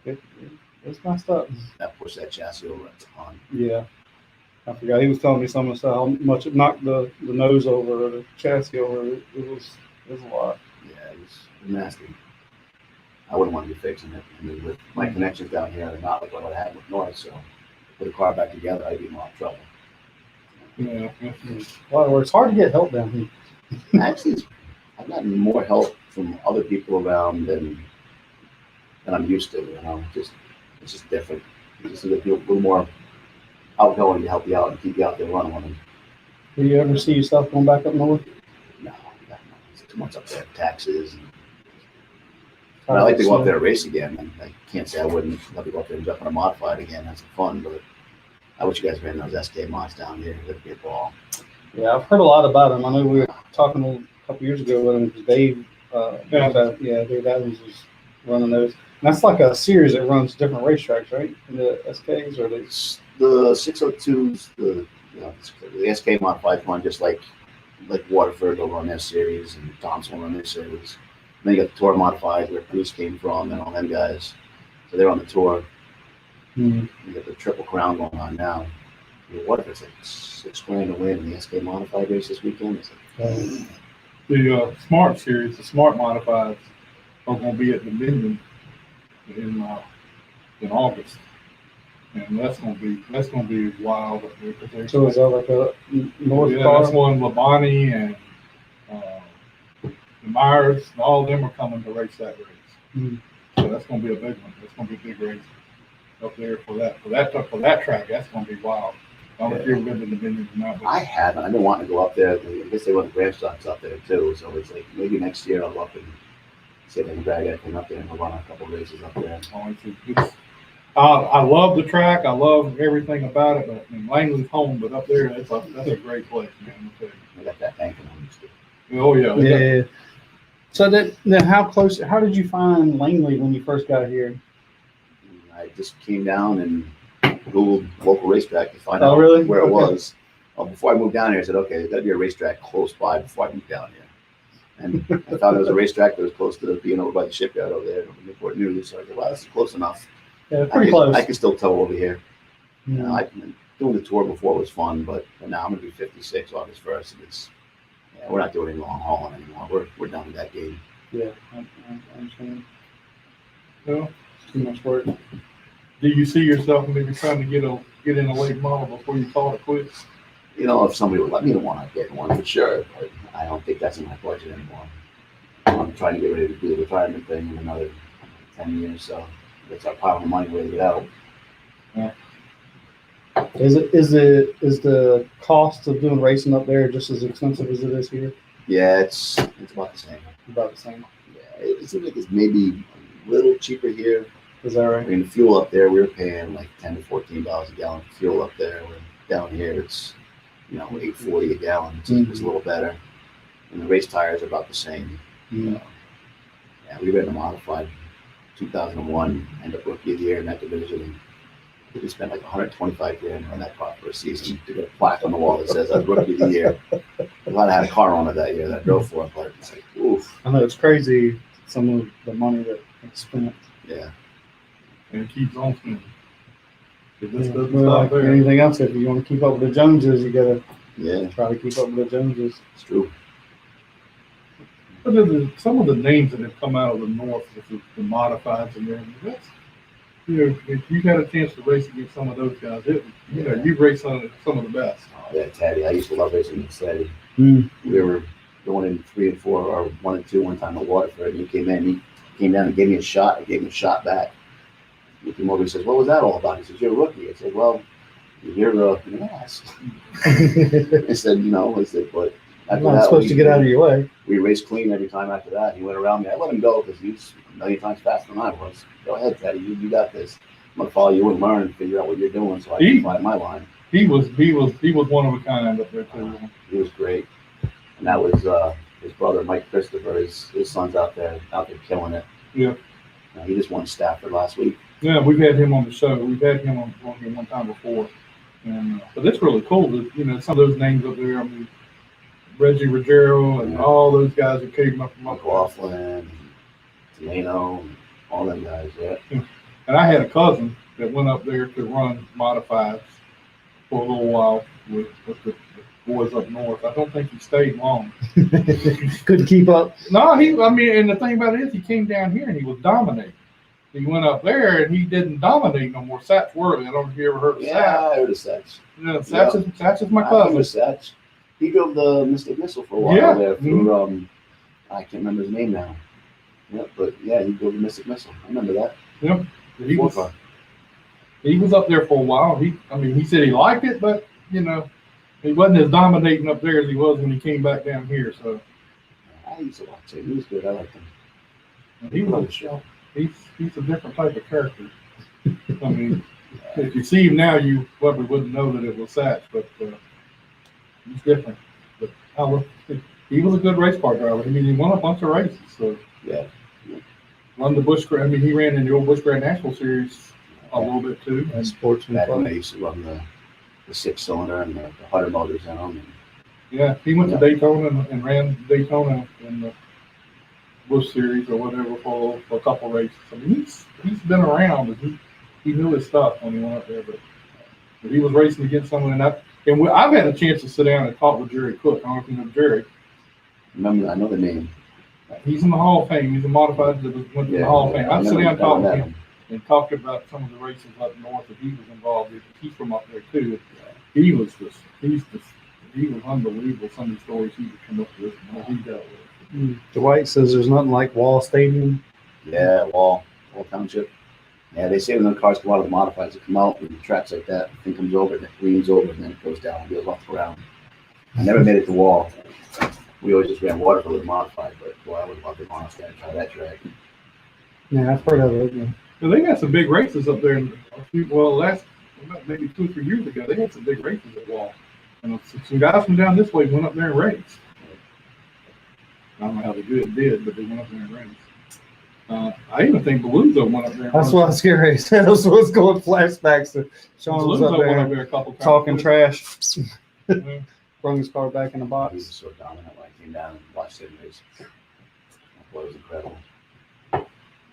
it's messed up." That pushed that chassis over a ton. Yeah. I forgot. He was telling me some of the how much it knocked the nose over or the chassis over. It was a lot. Yeah, it was nasty. I wouldn't want to be fixing it. I mean, with my connections down here, they're not like what I had with North, so put the car back together, I'd be in a lot of trouble. Yeah. Well, it's hard to get help down here. Actually, I've gotten more help from other people around than I'm used to. It's just different. You just need to be a little more outgoing to help you out and keep you out there running with them. Do you ever see yourself going back up north? No, 6 months up there, taxes. I like to go up there and race again. And I can't say I wouldn't love to go up there and jump on a modified again. That's fun, but I wish you guys ran those SK mods down here. That'd be a ball. Yeah, I've heard a lot about him. I know we were talking a couple years ago with him because Dave, Dave Adams was running those. And that's like a series that runs different racetracks, right? The SKs or the 602s, the SK modified one, just like Waterford, they'll run their series, and Dodson will run their series. And then you got the tour modified where Bruce came from and all them guys. So they're on the tour. You got the Triple Crown going on now. What if it's like $6,000 to win in the SK modified race this weekend? It's like, The Smart Series, the Smart Modifieds, are going to be at Dominion in August, and that's going to be wild up there. So is that like a North Yeah, car? that's one Labonte and the Myers, and all of them are coming to race that race. So that's going to be a big one. That's going to be a big race up there for that track. That's going to be wild. I don't know if you've ever been to Dominion or not. I haven't. I've been wanting to go up there. I guess they run the Grand Stocks up there too. So it's like maybe next year I'll go up and see if I can drag anything up there and we'll run a couple races up there. I love the track. I love everything about it. But Langley's home, but up there, that's a great place, man. I got that banking on this. Oh yeah. Yeah. So then how did you find Langley when you first got here? I just came down and Googled local racetrack to find Oh, out really? where it Okay. was. Well, before I moved down here, I said, okay, there's got to be a racetrack close by before I moved down here. And I found there was a racetrack that was close to being over by the shipyard over there in Newport News. So I said, well, that's close enough. Yeah, pretty close. I can still tow over here. Yeah. I've been doing the tour before was fun, but now I'm going to be 56 August 1st. And we're not doing any long hauling anymore. We're done with that game. Yeah, I understand. Well, It's too much work. do you see yourself maybe trying to get in a late model before you call it quits? If somebody would let me want to get one, for sure. But I don't think that's in my budget anymore. I'm trying to get ready to do the retirement thing in another 10 years, so that's our pile of money ready to get out. Is the cost of doing racing up there just as expensive as it is here? Yeah, it's about the same. About the same. Yeah, it seems like it's maybe a little cheaper here. Is that I right? mean, the fuel up there, we were paying like $10 to $14 a gallon for fuel up there. Where down here, it's $8.40 a gallon. It's a little better, and the race tires are about the same. Mm. Yeah, we ran a modified 2001, end up rookie of the year in that division. And we spent like $125,000 on that car for a season to get a plaque on the wall that says I was rookie of the year. I'm glad I had a car on it that year that I drove for it, but it's like, oof. I know it's crazy some of the money that it's spent. Yeah. And it keeps on spinning. It just Yeah, doesn't well, stop like there. anything else, if you want to keep up with the Joneses, you gotta Yeah, try to keep up with the Joneses. it's true. But some of the names that have come out of the north with the modifieds and everything, you know, if you had a chance to race against some of those guys, you raced some of the best. Oh, yeah, Teddy. I used to love racing with Teddy. Mm. We were going in 3 and 4 or 1 and 2 one time at Waterford. And he came in. He came down and gave me a shot. I gave him a shot back. He came over. He says, "What was that all about?" He says, "You're a rookie." I said, "Well, you're an ass." I said, I said, but I'm after not that, supposed to get out of your way. we raced clean every time after that. He went around me. I let him go because he's a million times faster than I was. Go ahead, Teddy. You got this. I'm gonna follow you and learn and figure out what you're doing so I can find my line. He was one of a kind up there too. He was great. And that was his brother Mike Christopher. His son's out there killing it. Yeah. He just won Stafford last week. Yeah, we've had him on the show. We've had him on here one time before. And but it's really cool that some of those names up there. I mean, Reggie Ruggiero and all those guys who came up from McLaughlin, Delano, all them guys. Yeah. And I had a cousin that went up there to run modifieds for a little while with the boys up north. I don't think he stayed long. Couldn't keep up. No, and the thing about it is he came down here and he was dominating. He went up there and he didn't dominate no more. Satch Worley. I don't know if you ever heard of Satch. Yeah, I heard of Satch. Yeah, Satch is my I cousin. remember Satch. He drove the Mystic Missile for a while there for, I can't remember his name now. Yeah, but yeah, he drove the Mystic Missile. I remember that. Yeah. He was up there for a while. He said he liked it, but he wasn't as dominating up there as he was when he came back down here. So I used to watch him. He was good. I liked him. He was on the show. He's a different type of character. I mean, if you see him now, you probably wouldn't know that it was Satch, but he's different. But he was a good race car driver. I mean, he won a bunch of races. So yeah. Run the Busch. I mean, he ran in the old Busch Grand National Series a little bit too. And sportsman. Back when they used to run the 6-cylinder and the 100 motors in them. Yeah, he went to Daytona and ran Daytona in the Busch Series or whatever for a couple races. I mean, he's been around, and he knew his stuff when he went up there. But he was racing against someone, and I've had a chance to sit down and talk with Jerry Cook. I don't know if you know Jerry. I know the name. He's in the Hall of Fame. He's a modified that went to the Hall of Fame. I've sat down and talked with him and talked about some of the races up north that he was involved in. He's from up there too. He was unbelievable. Some of the stories he would come up with and what he dealt with. Dwight says there's nothing like Wall Stadium. Yeah, Wall Township. Yeah, they say when the cars come out of the modifieds, they come out with the tracks like that. The thing comes over, and it leans over, and then it goes down and goes off the ground. I never made it to Wall. We always just ran Waterford with modified, but boy, I would love to go on to try that track. Yeah, I've heard of it. Yeah. So they got some big races up there. Maybe 2 or 3 years ago, they had some big races at Wall. And some guys from down this way went up there and raced. I don't know how they did, but they went up there and raced. I even think Beluzo went up there. That's what I was curious. That's what's going flashbacks to Sean was up went up there there a couple times. talking trash. Yeah. Brought his car back in the He box. was so dominant when I came down and watched him race. That boy was incredible.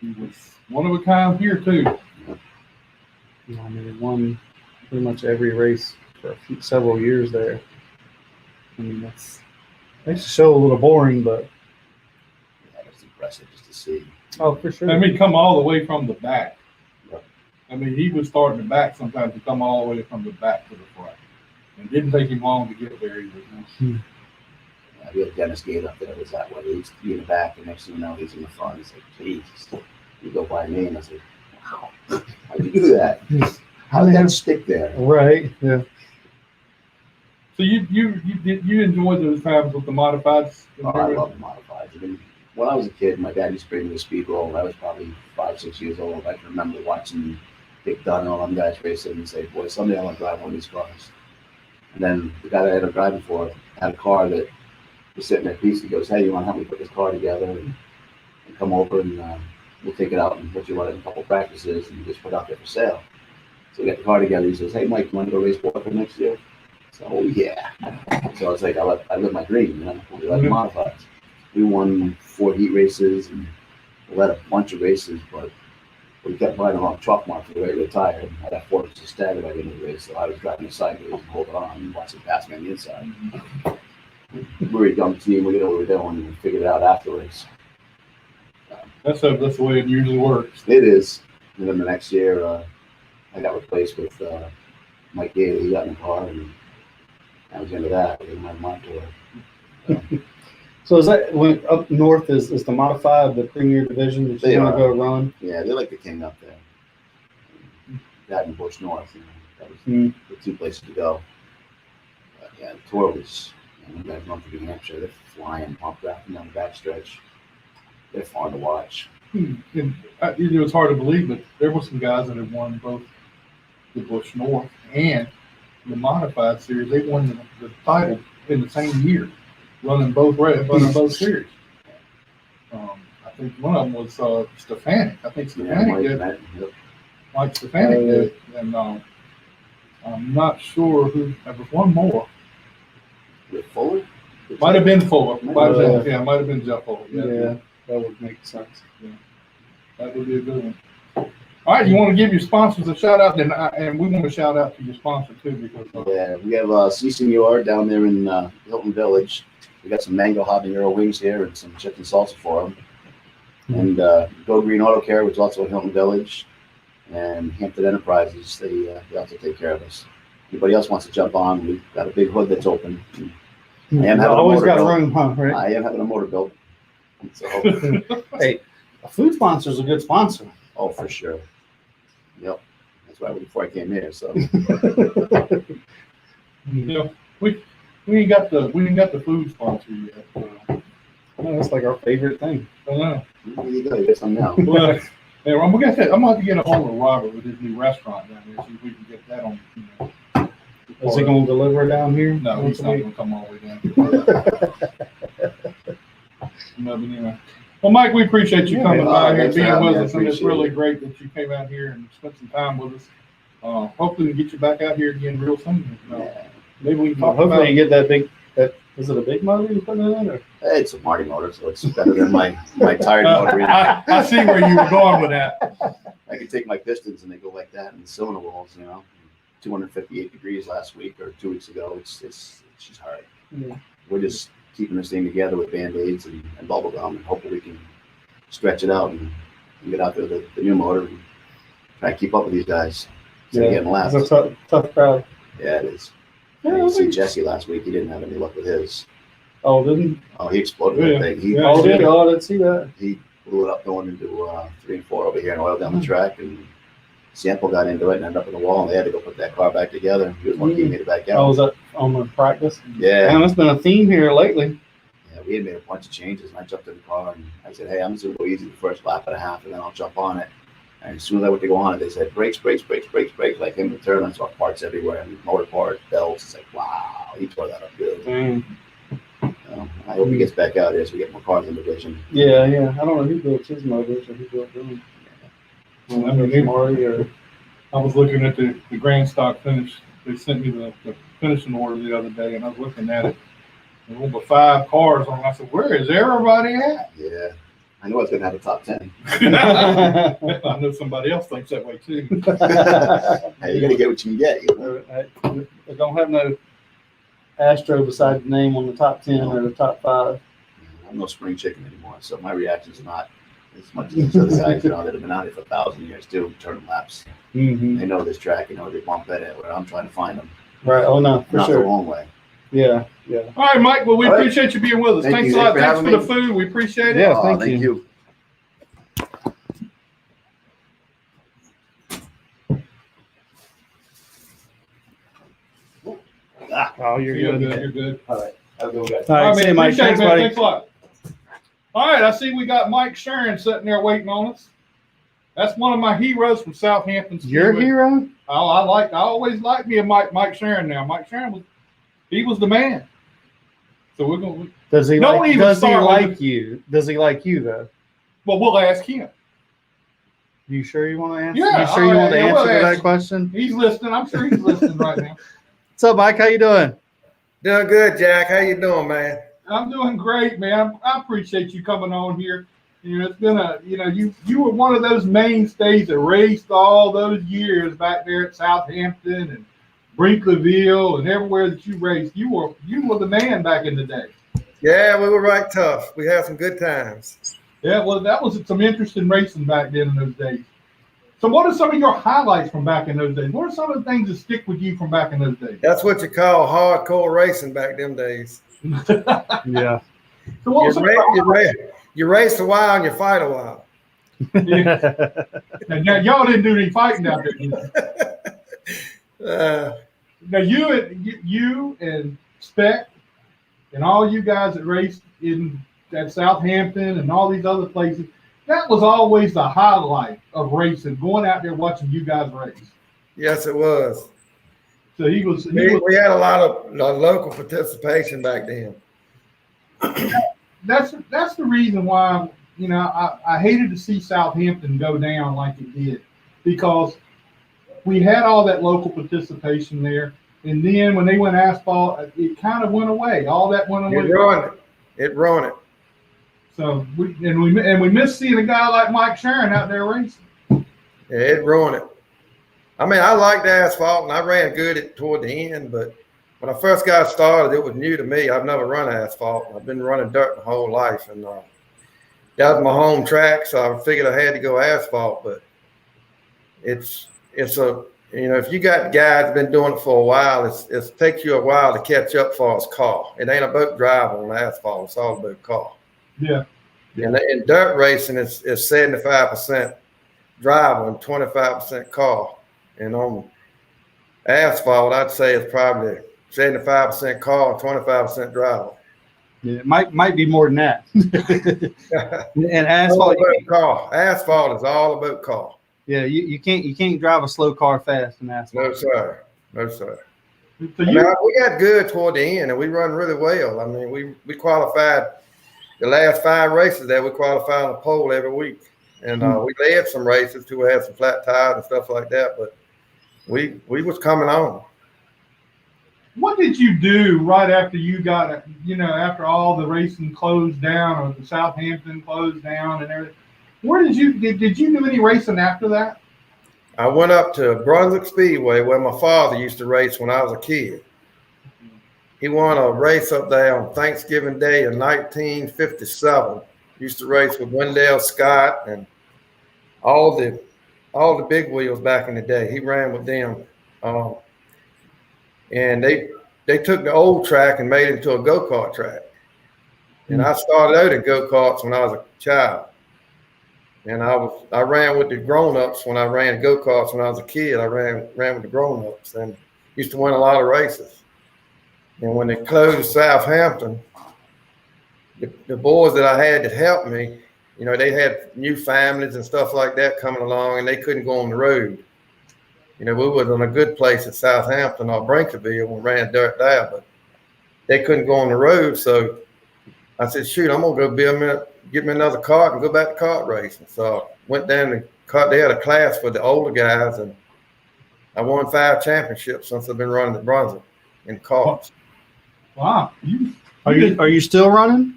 He was one of a kind here too. You know, I mean, he won pretty much every race for several years there. I mean, makes the show a little boring, but Yeah, it was impressive just to see. oh, for sure. I mean, come all the way from the back. Yep. I mean, he was starting the back sometimes to come all the way from the back to the front. And it didn't take him long to get there either. Yeah, we had Dennis Gate up there. Was that way? He's in the back, and next thing you know, he's in the front. He's like, Jesus. You go by me, and I said, wow, how'd you do that? How did that stick there? Right. Yeah. So you enjoyed those times with the modifieds? Oh, I love the modifieds. I mean, when I was a kid, my dad used to bring me to Speedway. I was probably 5, 6 years old. I can remember watching Dick Dunn and all them guys racing and say, boy, someday I want to drive one of these cars. And then the guy that I ended up driving for had a car that was sitting at peace. He goes, hey, you want to help me put this car together and come over and we'll take it out and put you on it in a couple practices and just put it out there for sale. So we got the car together. He says, hey, Mike, you want to go race Waterford next year? So, oh, yeah. So I was like, I live my dream, you know, we like modifieds. We won 4 heat races and we led a bunch of races, but we kept buying the wrong chalk mark for the regular tire. And I got forced to stagger by the end of the race, so I was driving the sideways and holding on and watching pass me on the inside. We were a young team, we didn't know what we were doing, and we figured it out afterwards. That's the way it usually works. It is. And then the next year, I got replaced with Mike Daly. He got in the car, and that was the end of that. I didn't have my tour. So is that when up north is the modified, the premier division that They you want are. to go run? Yeah, they're like the king up there. That and Bush North, you know, that was Mm. the two places to go. But yeah, the tour was, you guys run through New Hampshire, they're flying, pump rafting down the backstretch. They're fun to watch. And it was hard to believe, but there were some guys that had won both the Bush North and the modified series. They won the title in the same year, running both series. I think one of them was Stefanik. I think Stefanik did. Yep. Mike Stefanik did, and I'm not sure who. There was one more. With Fuller? Might have been Fuller. Might have Yeah. been Jeff Fuller. Yeah, that would make sense. That would be a good one. All right, you want to give your sponsors a shout out, and we want to shout out to your sponsor too, because Yeah, we have CCUR down there in Hilton Village. We got some mango habanero wings here and some chicken salsa for them. And Go Green Auto Care, which is also in Hilton Village, and Hampton Enterprises, they also take care of us. Anybody else wants to jump on, we've got a big hood that's open. I am having a Always motor got built. room, huh? Right? I am having a motor built. So, Hey, a food sponsor is a good sponsor. oh, for sure. Yep. That's why before I came here. So we ain't got the food sponsor yet. Oh, that's like our favorite thing. I know. there you go. You get some now. Well, yeah, I'm gonna have to get a hold of Robert with his new restaurant down there, see if we can get that on. Is he going to deliver down here? No, once he's a not week? gonna come all the way down here. No, but anyway. Well, Mike, we appreciate you Yeah, coming man. by here, Thanks for being having with me. I us, and it's appreciate really it. great that you came out here and spent some time with us. Hopefully, we can get you back out here again real soon. Yeah. Maybe we can Well, talk hopefully about. you get that big. Is it a big motor you put in it? Or? It's a Marty motor, so it's better than my tired motor. I see where you were going with that. I can take my pistons and they go like that in the cylinder walls, 258 degrees last week or 2 weeks ago. It's just hard. Yeah. We're just keeping this thing together with Band-Aids and bubble gum, and hopefully we can stretch it out and get out there with the new motor and try to keep up with these guys. So Yeah. getting last. It's a tough crowd. Yeah, it is. Yeah, You I see think- Jesse last week, he didn't have any luck with his. Oh, didn't? Oh, he exploded Yeah. that thing. He Yeah. Oh, did he? Oh, I didn't see that. he blew it up going into 3 and 4 over here and oiled down the track, and Sample got into it and ended up in the wall, and they had to go put that car back together. He was lucky he made it back Oh, out. was that on the practice? Yeah. Man, that's been a theme here lately. Yeah, we had made a bunch of changes, and I jumped in the car, and I said, hey, I'm just going to go easy the first lap and a half, and then I'll jump on it. And as soon as I went to go on it, they said, brakes, like him to turn. I saw parts everywhere, and motor parts, belts. It's like, wow, he tore that up good. Mm. I hope he gets back out here so we get more cars in the division. Yeah. I don't know who built his motors or who built them. Well, I mean, Marty or I was looking at the grand stock finish. They sent me the finishing order the other day, and I was looking at it. There were over 5 cars on it. I said, where is everybody at? Yeah. I knew I was going to have a top 10. I know somebody else thinks that way too. Hey, you got to get what you can get. You know? They don't have no Astro beside the name on the top 10 or the top 5. I'm no spring chicken anymore, so my reaction's not as much as these other guys, that have been out here for 1,000 years too, turning laps. Mm-hmm. They know this track, they bump it at where I'm trying to find them. Right. Oh, no, for Not the sure. wrong way. Yeah. All right, Mike. Well, we All right. appreciate you being with us. Thank Thanks you. a lot. Thanks for Thanks for the having food. We appreciate it. Yeah, Aw, thank you. Oh, you're You're good. good. You're good. All right. Have a good one, guys. All right, man, see you, Mike. appreciate Thanks, it, man. buddy. Thanks a lot. All right, I see we got Mike Shearin sitting there waiting on us. That's one of my heroes from Southampton. Your Speedway. hero? Oh, I always liked me a Mike Shearin now. Mike Shearin was the man. So we're gonna. Does he Don't like? even Does he start with like you? Does he like you though? Well, we'll ask him. You sure you want to answer? Yeah, You sure you oh, want to yeah, answer we'll to ask that him. question? He's listening. I'm sure he's listening right now. What's up, Mike? How you doing? Doing good, Jack. How you doing, man? I'm doing great, man. I appreciate you coming on here. It's been you were one of those mainstays that raced all those years back there at Southampton and Brinkleyville and everywhere that you raced. You were the man back in the day. Yeah, we were right tough. We had some good times. Yeah, well, that was some interesting racing back then in those days. So what are some of your highlights from back in those days? What are some of the things that stick with you from back in those days? That's what you call hardcore racing back them days. Yeah. So what was You race a while and you fight a while. Now, y'all didn't do any fighting out there, did you? Now you and Speck and all you guys that raced at Southampton and all these other places, that was always the highlight of racing, going out there watching you guys race. Yes, it was. So we had a lot of local participation back then. That's the reason why, you know, I hated to see Southampton go down like it did, because we had all that local participation there, and then when they went asphalt, it kind of went away. All that went away. It ruined it. So we miss seeing a guy like Mike Shearin out there racing. Yeah, it ruined it. I mean, I liked asphalt and I ran good toward the end, but when I first got started, it was new to me. I've never run asphalt. I've been running dirt my whole life, and that was my home track, so I figured I had to go asphalt. But it's a, you know, if you got guys been doing it for a while, it takes you a while to catch up for his car. It ain't about driving on asphalt. It's all about car. Yeah. And in dirt racing, it's 75% driver and 25% car. And on asphalt, I'd say it's probably 75% car, 25% driver. Yeah, it might be more than that. And asphalt, asphalt is all about car. Yeah, you can't drive a slow car fast in asphalt. No sir, no sir. So we got good toward the end, and we run really well. I mean, we qualified the last 5 races that we qualified on the pole every week, and we led some races too. We had some flat tires and stuff like that, but we was coming on. What did you do right after you got, you know, after all the racing closed down, or the Southampton closed down and everything? Where did you do any racing after that? I went up to Brunswick Speedway where my father used to race when I was a kid. He won a race up there on Thanksgiving Day in 1957. Used to race with Wendell Scott and all the big wheels back in the day. He ran with them. And they took the old track and made it into a go-kart track. And I started out in go-karts when I was a child. And I ran with the grown-ups when I ran go-karts when I was a kid. I ran with the grown-ups and used to win a lot of races. And when they closed Southampton, the boys that I had that helped me, you know, they had new families and stuff like that coming along, and they couldn't go on the road. You know, we was in a good place at Southampton or Brinkerville when we ran dirt there, but they couldn't go on the road. So I said, shoot, I'm going to go get me another cart and go back to kart racing. So I went down to kart. They had a class for the older guys, and I won 5 championships since I've been running at Brunswick in karts. Wow. Are you still running?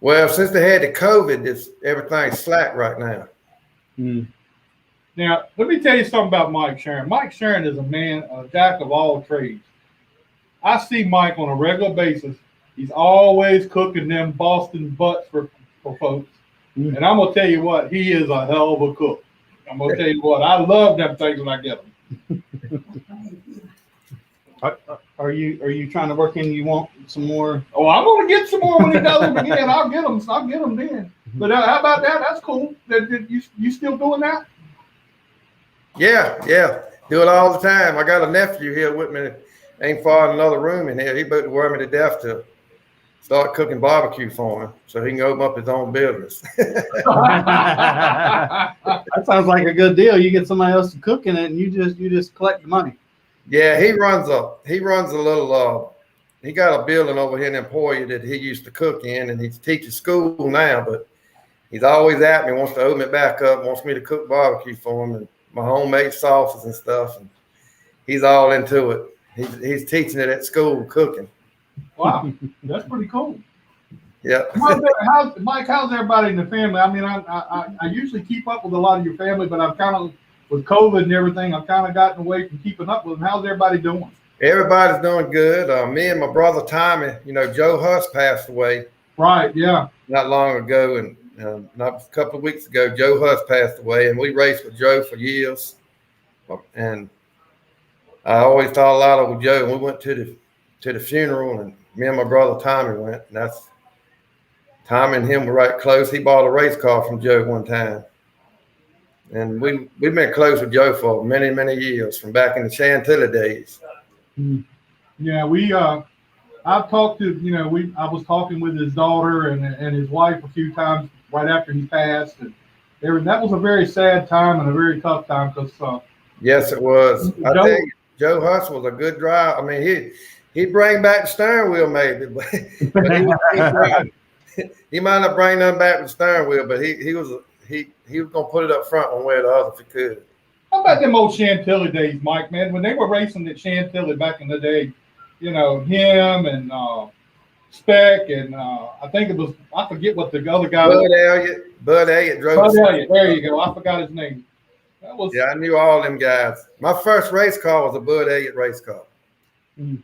Well, since they had the COVID, everything's slack right now. Now, let me tell you something about Mike Shearin. Mike Shearin is a jack of all trades. I see Mike on a regular basis. He's always cooking them Boston butts for folks. And I'm going to tell you what, he is a hell of a cook. I'm going to tell you what, I love them things when I get them. Are you trying to work in? You want some more? Oh, I'm going to get some more when he does them again. I'll get them then. But how about that? That's cool. You still doing that? Yeah. Do it all the time. I got a nephew here with me. Ain't far in another room in here. He about to wear me to death to start cooking barbecue for him so he can open up his own business. That sounds like a good deal. You get somebody else to cook in it, and you just collect the money. Yeah, he runs a little. He got a building over here in Emporia that he used to cook in, and he's teaching school now. But he's always at me, wants to open it back up, wants me to cook barbecue for him and my homemade sauces and stuff. And he's all into it. He's teaching it at school, cooking. Wow, that's pretty cool. Yeah. Mike, how's everybody in the family? I mean, I usually keep up with a lot of your family, but I've kind of, with COVID and everything, I've kind of gotten away from keeping up with them. How's everybody doing? Everybody's doing good. Me and my brother Tommy, you know, Joe Huss passed away. Right, yeah. Not long ago, and not a couple of weeks ago, Joe Huss passed away, and we raced with Joe for years. And I always thought a lot of with Joe. And we went to the funeral, and me and my brother Tommy went. And that's Tommy and him were right close. He bought a race car from Joe one time, and we've been close with Joe for many, many years, from back in the Chantilly days. Yeah, I've talked to, I was talking with his daughter and his wife a few times right after he passed, and that was a very sad time and a very tough time because. Yes, it was. I think Joe Huss was a good driver. I mean, he'd bring back the steering wheel maybe, but he might not bring nothing back with the steering wheel, but he was gonna put it up front one way or the other if he could. How about them old Chantilly days, Mike? Man, when they were racing at Chantilly back in the day. Him and Speck and I forget what the other guy was. Bud Elliott drove. Bud Elliott, there you go. I forgot his name. Yeah, I knew all them guys. My first race car was a Bud Elliott race car. Mm-hmm.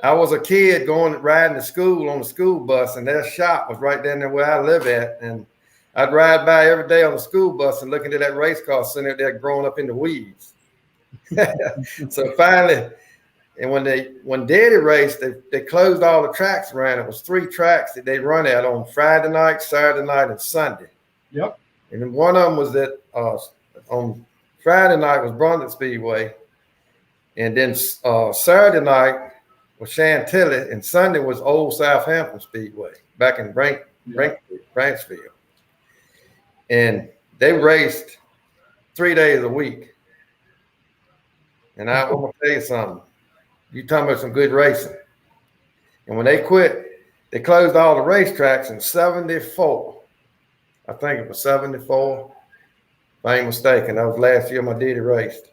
I was a kid riding to school on the school bus, and their shop was right down there where I live at. And I'd ride by every day on the school bus and looking at that race car sitting there growing up in the weeds. So finally. And when Daddy raced, they closed all the tracks around. It was 3 tracks that they run at on Friday night, Saturday night, and Sunday. Yep. And then one of them was on Friday night was Brunswick Speedway, and then Saturday night was Chantilly, and Sunday was Old Southampton Speedway back in Branchville. And they raced 3 days a week. And I'm gonna tell you something. You talking about some good racing. And when they quit, they closed all the racetracks in 74. I think it was 74. If I ain't mistaken. That was last year my daddy raced.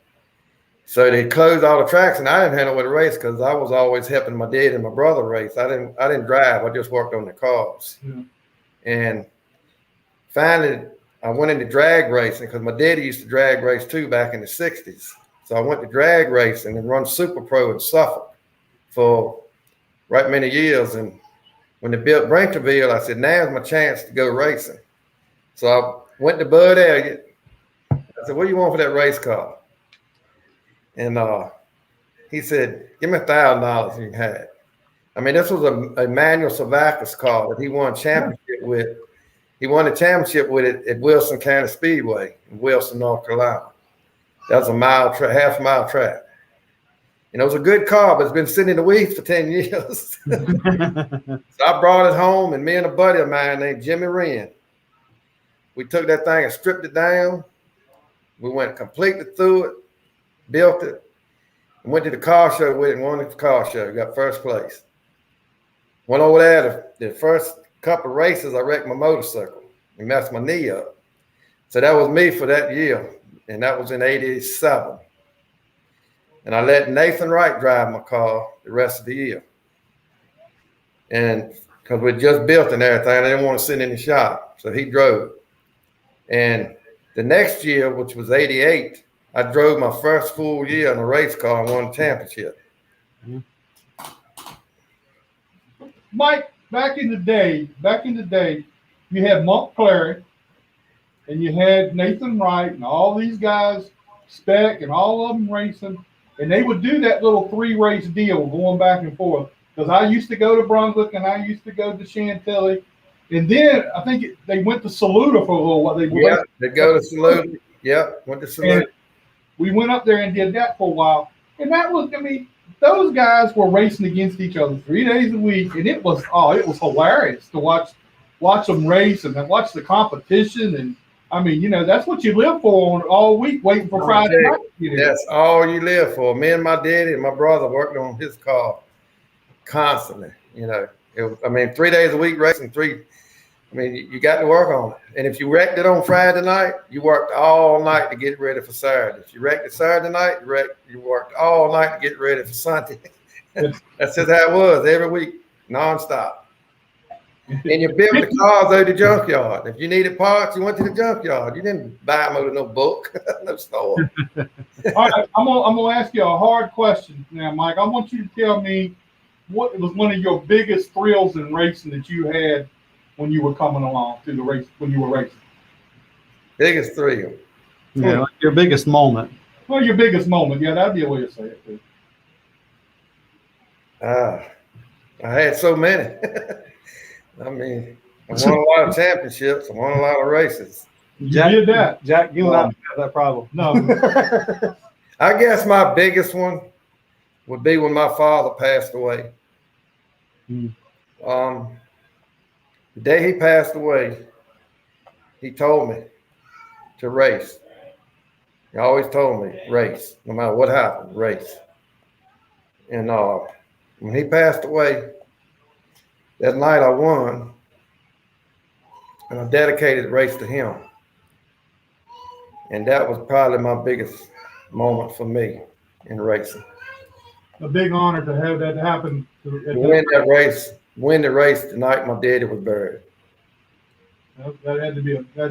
So they closed all the tracks, and I didn't have nowhere to race because I was always helping my dad and my brother race. I didn't drive. I just worked on the cars. Yeah. And finally, I went into drag racing because my daddy used to drag race too back in the 60s. So I went to drag racing and run Super Pro in Suffolk for right many years. And when they built Branchville, I said, now's my chance to go racing. So I went to Bud Elliott. I said, what do you want for that race car? And he said, give me $1,000 you can have it. I mean, this was a Manuel Savakis car that he won championship with. He won a championship with it at Wilson County Speedway in Wilson, North Carolina. That was a half-mile track. And it was a good car, but it's been sitting in the weeds for 10 years. So I brought it home, and me and a buddy of mine named Jimmy Wren, we took that thing and stripped it down. We went completely through it, built it, and went to the car show with it and won the car show. Got first place. Went over there, the first couple of races, I wrecked my motorcycle and messed my knee up. So that was me for that year. And that was in 87. And I let Nathan Wright drive my car the rest of the year. And because we just built and everything, I didn't want to sit in the shop. So he drove. And the next year, which was 88, I drove my first full year in a race car and won the championship. Mike, back in the day, you had Monk Clary, and you had Nathan Wright and all these guys, Speck and all of them racing, and they would do that little 3-race deal going back and forth. Because I used to go to Brunswick and I used to go to Chantilly, and then I think they went to Saluda for a little while. They go to Saluda. Went to Saluda. We went up there and did that for a while, and that was, those guys were racing against each other 3 days a week, and it was hilarious to watch them race and then watch the competition. And that's what you live for all week, waiting for Friday night. That's all you live for. Me and my daddy and my brother worked on his car constantly. 3 days a week racing, you got to work on it. And if you wrecked it on Friday night, you worked all night to get ready for Saturday. If you wrecked it Saturday night, you worked all night to get ready for Sunday. That's just how it was every week, nonstop. And you built the cars at the junkyard. If you needed parts, you went to the junkyard. You didn't buy them with no book, no store. All right, I'm gonna ask you a hard question now, Mike. I want you to tell me what was one of your biggest thrills in racing that you had when you were coming along through the race, when you were racing? Biggest thrill. Yeah, like your biggest moment. Well, your biggest moment. Yeah, that'd be a way to say it too. I had so many. I mean, I won a lot of championships. I won a lot of races. You did that. Jack, you and I don't have that problem. No. I guess my biggest one would be when my father passed away. Mm. The day he passed away, he told me to race. He always told me, race, no matter what happened, race. And when he passed away, that night I won, and I dedicated the race to him. And that was probably my biggest moment for me in racing. A big honor to have that happen. Win the race the night my daddy was buried. That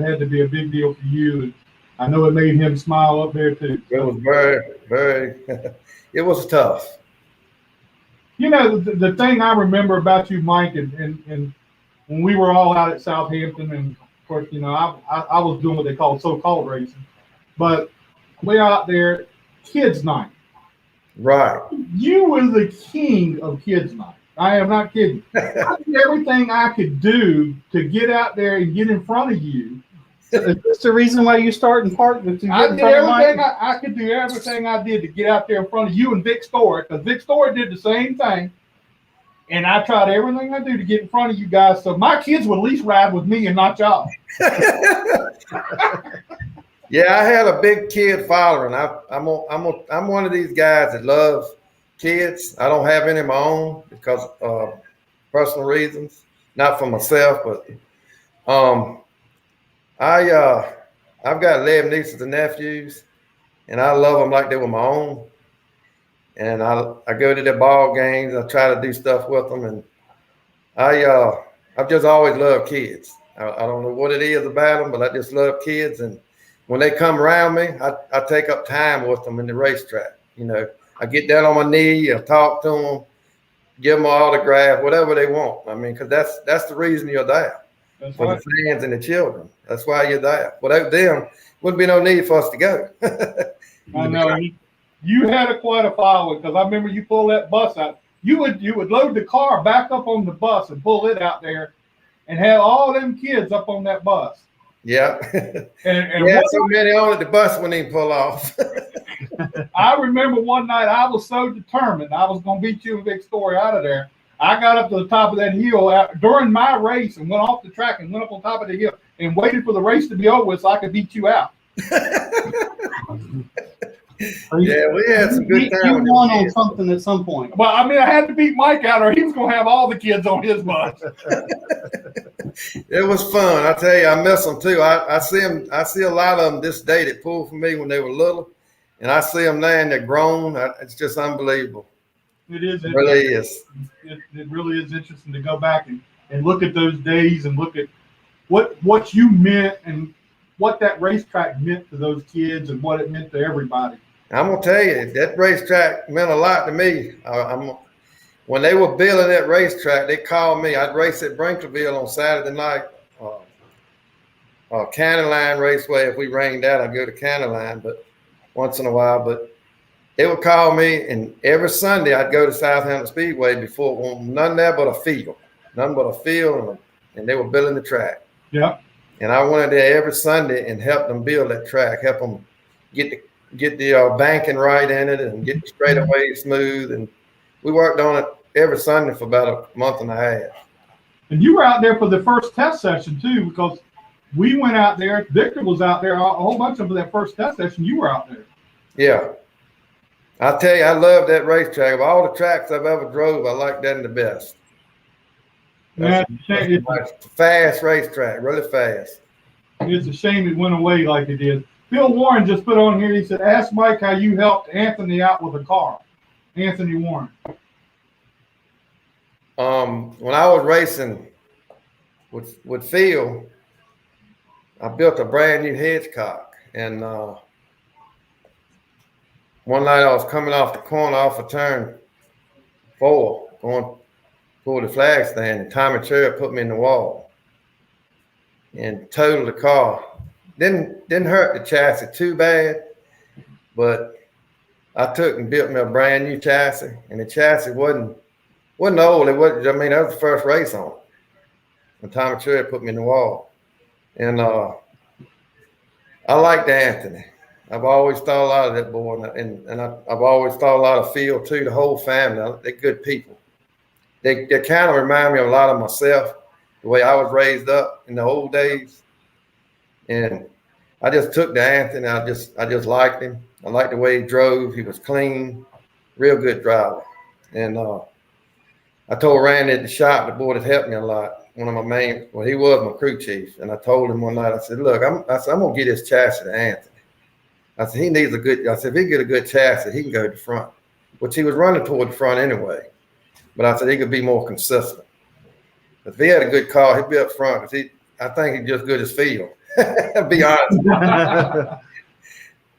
had to be a big deal for you. I know it made him smile up there too. It was very, it was tough. You know, the thing I remember about you, Mike, and when we were all out at Southampton, and of course, you know, I was doing what they call so-called racing, but we're out there, kids' night. Right. You were the king of kids' night. I am not kidding. I did everything I could do to get out there and get in front of you. That's the reason why you start in part. I did everything I could do, everything I did to get out there in front of you and Vic Story, because Vic Story did the same thing. And I tried everything I do to get in front of you guys, so my kids would at least ride with me and not y'all. Yeah, I had a big kid following. I'm one of these guys that loves kids. I don't have any of my own because of personal reasons, not for myself, but I've got 11 nieces and nephews, and I love them like they were my own. And I go to their ball games. I try to do stuff with them, and I've just always loved kids. I don't know what it is about them, but I just love kids. And when they come around me, I take up time with them in the racetrack. You know, I get down on my knee, I talk to them, give them an autograph, whatever they want. I mean, because that's the reason you're there. That's For right. the fans and the children. That's why you're there. Without them, wouldn't be no need for us to go. I know. You had quite a following, because I remember you pull that bus out. You would load the car back up on the bus and pull it out there and have all them kids up on that bus. Yeah. And We had so many on it, the bus wouldn't even pull off. I remember one night I was so determined I was going to beat you and Vic Story out of there. I got up to the top of that hill during my race and went off the track and went up on top of the hill and waited for the race to be over with so I could beat you out. Yeah, we had some good times. You won on something at some point. Well, I mean, I had to beat Mike out or he was going to have all the kids on his bus. It was fun. I tell you, I miss them too. I see them. I see a lot of them this day that pulled for me when they were little, and I see them now and they're grown. It's just unbelievable. It is. It really is. It really is interesting to go back and look at those days and look at what you meant and what that racetrack meant to those kids and what it meant to everybody. I'm gonna tell you, that racetrack meant a lot to me. When they were building that racetrack, they called me. I'd race at Brinkleyville on Saturday night, County Line Raceway. If we rained out, I'd go to County Line, but once in a while. But they would call me, and every Sunday I'd go to Southampton Speedway before, nothing there but a field, and they were building the track. Yeah. And I went there every Sunday and helped them build that track, help them get the banking right in it and get the straightaway smooth. And we worked on it every Sunday for about a month and a half. And you were out there for the first test session too, because we went out there. Victor was out there, a whole bunch of them for that first test session. You were out there. Yeah. I tell you, I love that racetrack. Of all the tracks I've ever drove, I like that the best. It's a fast racetrack, really fast. It's a shame it went away like it did. Bill Warren just put on here, he said, ask Mike how you helped Anthony out with a car. Anthony Warren. When I was racing with Phil, I built a brand new Hedgecock. And one night I was coming off the corner off of turn 4, going toward the flag stand, and Tommy Cherry put me in the wall. and totaled the car. Didn't hurt the chassis too bad, but I took and built me a brand new chassis, and the chassis wasn't old. It wasn't. I mean, that was the first race on it. When Tommy Trey put me in the wall, and I liked Anthony. I've always thought a lot of that boy, and I've always thought a lot of Phil too. The whole family, they're good people. They kind of remind me of a lot of myself, the way I was raised up in the old days. And I just took to Anthony. I just liked him. I liked the way he drove. He was clean, real good driver. And I told Randy at the shop, the boy that helped me a lot. He was my crew chief. And I told him one night, I said, look, I'm going to get this chassis to Anthony. I said, if he get a good chassis, he can go to the front, which he was running toward the front anyway. But I said, he could be more consistent. If he had a good car, he'd be up front. I think he's just good as Phil. Be honest.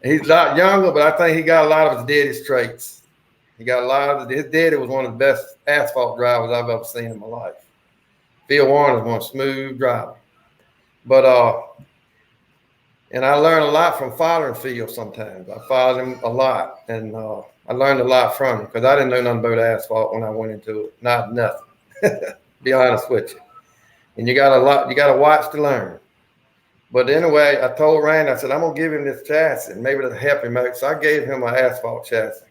He's a lot younger, but I think he got a lot of his daddy's traits. His daddy was one of the best asphalt drivers I've ever seen in my life. Phil Warner's one smooth driver. But and I learned a lot from following Phil sometimes. I followed him a lot, and I learned a lot from him because I didn't know nothing about asphalt when I went into it. Not nothing. Be honest with you. And you got to watch to learn. But anyway, I told Randy, I said, I'm going to give him this chassis and maybe it'll help him out. So I gave him an asphalt chassis.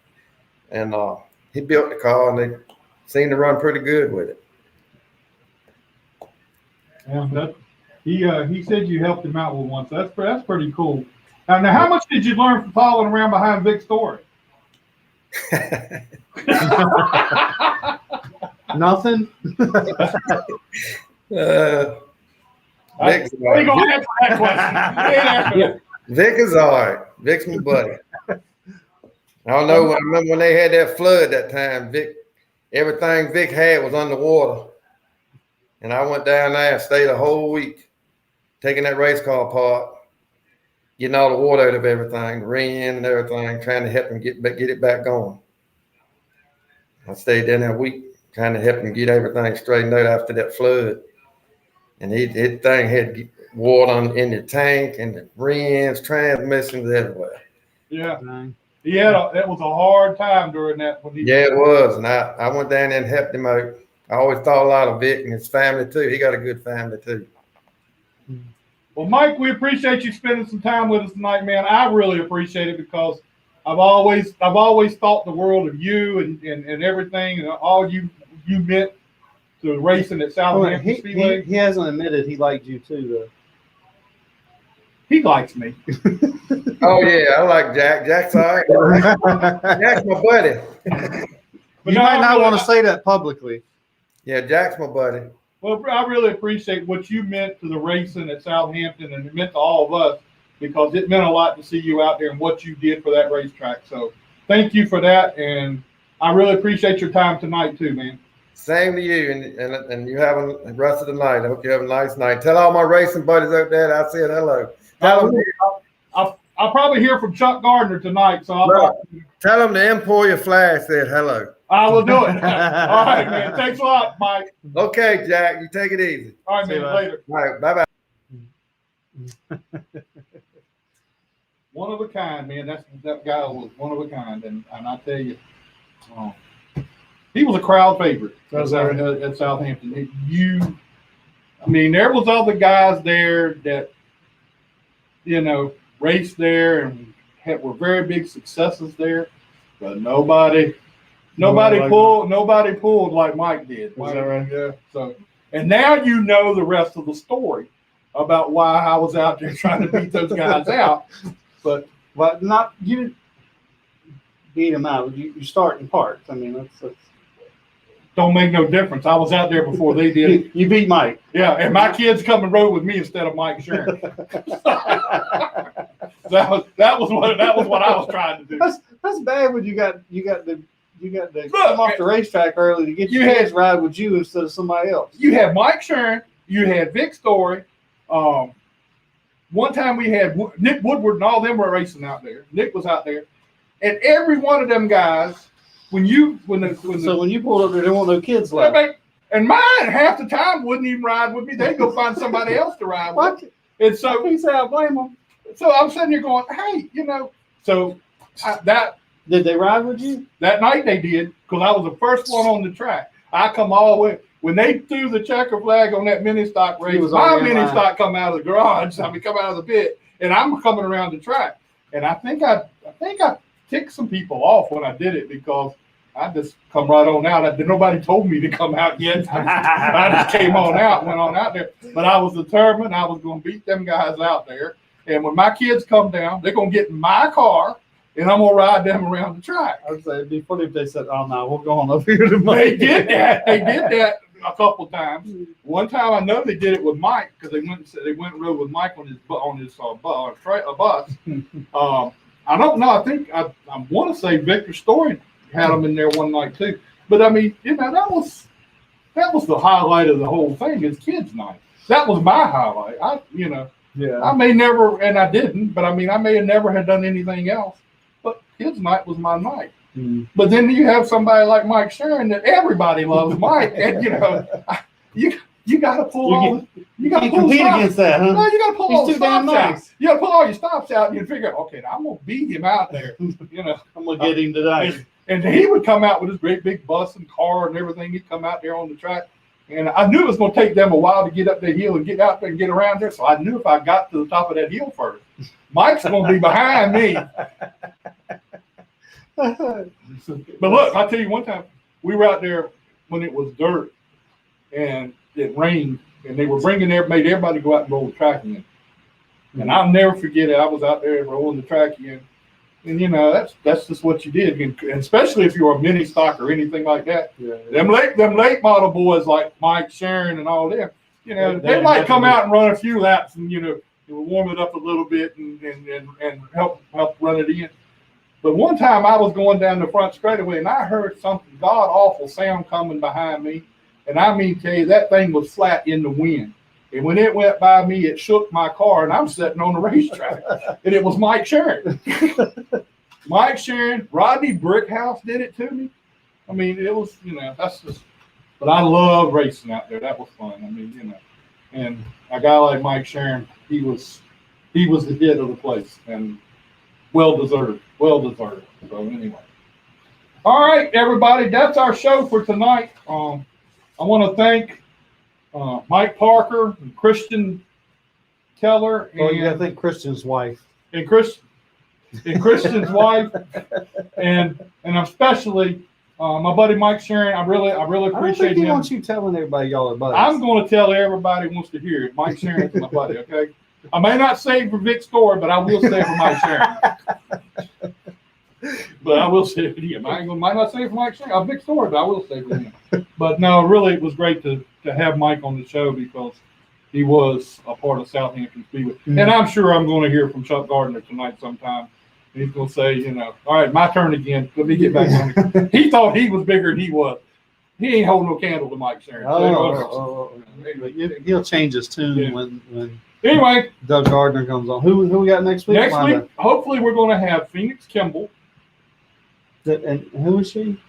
And he built the car, and they seemed to run pretty good with it. Yeah, he said you helped him out with one, so that's pretty cool. Now, how much did you learn from following around behind Vic's story? Nothing. Vic's Are you going to answer that question? Vic is all right. Vic's my buddy. I don't know. I remember when they had that flood that time. Everything Vic had was underwater, and I went down there and stayed a whole week, taking that race car apart, getting all the water out of everything, ring and everything, trying to help him get it back going. I stayed there that week, trying to help him get everything straightened out after that flood. And his thing had water in the tank and the rims, transmissions everywhere. Yeah. That was a hard time during that. Yeah, it was. And I went down there and helped him out. I always thought a lot of Vic and his family too. He got a good family too. Well, Mike, we appreciate you spending some time with us tonight, man. I really appreciate it because I've always thought the world of you and everything and all you meant to racing at Southampton Speedway. He hasn't admitted he liked you too, though. He likes me. Oh yeah, I like Jack. Jack's all right. Jack's my buddy. You might not want to say that publicly. Yeah, Jack's my buddy. Well, I really appreciate what you meant to the racing at Southampton, and it meant to all of us because it meant a lot to see you out there and what you did for that racetrack. So thank you for that, and I really appreciate your time tonight too, man. Same to you, and you have the rest of the night. I hope you have a nice night. Tell all my racing buddies out there that I said hello. I'll probably hear from Chuck Gardner tonight, so tell them the Emporia Flash said hello. I will do it. All right, man. Thanks a lot, Mike. Okay, Jack. You take it easy. All right, man. Later. All right. Bye-bye. One of a kind, man. That guy was one of a kind, and I tell you, he was a crowd favorite at Southampton. There was other guys there that raced there and were very big successes there, but nobody pulled like Mike did. Is that right? Yeah. So, and now you know the rest of the story about why I was out there trying to beat those guys out. But you didn't beat them out. You start in parts. I mean, that's don't make no difference. I was out there before they did. You beat Mike. Yeah, and my kids come and rode with me instead of Mike Shearin. that was what I was trying to do. That's bad when you got to come off the racetrack early to get your kids ride with you instead of somebody else. You had Mike Shearin, you had Vic Story. One time we had Nick Woodward and all them were racing out there. Nick was out there, and every one of them guys. When you pulled up there, there weren't no kids left. And mine, half the time, wouldn't even ride with me. They'd go find somebody else to ride with. What? And so He said, I blame him. So I'm sitting there going, hey, so that Did they ride with you? that night they did, because I was the first one on the track. I come all the way. When they threw the checker flag on that mini stock race, was my already in mini line. stock come out of the garage. I mean, come out of the pit, and I'm coming around the track. And I think I ticked some people off when I did it, because I just come right on out. Nobody told me to come out yet. I just came on out, went on out there. But I was determined I was going to beat them guys out there. And when my kids come down, they're going to get in my car, and I'm going to ride them around the track. I'd say it'd be funny if they said, oh, no, we're going over here to They did that. They did that a couple times. One time I know they did it with Mike, because they went and rode with Mike on his bus. I don't know. I think I want to say Victor Story had them in there one night too. But I mean, that was the highlight of the whole thing, is kids' night. That was my highlight. Yeah. I may never, and I didn't, but I mean, I may have never had done anything else. But kids' night was my night. Mm. But then you have somebody like Mike Shearin that everybody loves Mike, and you got to pull all. You got to pull compete stops. against that, huh? No, you got to pull He's all the too damn stops out. nice. You got to pull all your stops out, and you figure, okay, now I'm gonna beat him out there. I'm going to get him today. And he would come out with his great big bus and car and everything. He'd come out there on the track. And I knew it was going to take them a while to get up the hill and get out there and get around there. So I knew if I got to the top of that hill first, Mike's going to be behind me. But look, I'll tell you one time, we were out there when it was dirt and it rained, and they were made everybody go out and roll the track in. And I'll never forget it. I was out there rolling the track in. And that's just what you did, and especially if you were a mini stock or anything like that. Yeah. Them late model boys like Mike Shearin and all them, they might come out and run a few laps and warm it up a little bit and help run it in. But one time I was going down the front straightaway and I heard something god awful sound coming behind me, and I mean tell you, that thing was flat in the wind. And when it went by me, it shook my car, and I'm sitting on the racetrack. And it was Mike Shearin. Mike Shearin, Rodney Brickhouse did it to me. I mean, it was, that's just, but I love racing out there. That was fun. I mean, and a guy like Mike Shearin, he was the hit of the place, and well deserved. So anyway. All right, everybody, that's our show for tonight. I want to thank Mike Parker and Christian Keller, Well, you got to think Christian's wife. and Christian's wife, and especially my buddy Mike Shearin. I really I don't appreciate think he him. wants you telling everybody y'all are buddies. I'm going to tell everybody who wants to hear it. Mike Shearin is my buddy. Okay, I may not say it for Vic Story, but I will say it for Mike Shearin. But I will say it for him. Might not say it for Mike Shearin. Vic Story, but I will say it for him. But no, really, it was great to have Mike on the show, because he was a part of Southampton Speedway. Mm-hmm. And I'm sure I'm going to hear from Chuck Gardner tonight sometime. He's going to say, all right, my turn again. Let me get back on it. He thought he was bigger than he was. He ain't holding no candle to Mike Shearin. He'll change his tune Yeah. when Anyway, Doug Gardner comes on. Who we got next week? next Wanda? week, hopefully we're going to have Phoenix Kimball. And who is she?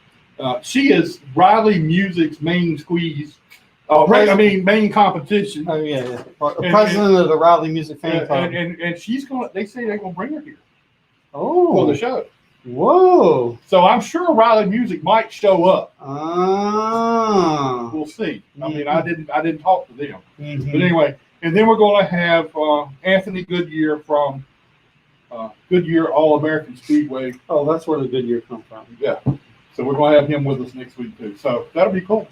She is Riley Music's main squeeze. Main competition. Oh yeah. President of the Riley Music Fan Club. And she's going to, they say they're going to bring her here for Oh, the show. whoa. So I'm sure Riley Music might show up. Ah. We'll see. I mean, I didn't talk to them. Mhm. But anyway, and then we're going to have Anthony Goodyear from Goodyear All-American Speedway. Oh, that's where the good year come from. Yeah. So we're going to have him with us next week too. So that'll be cool.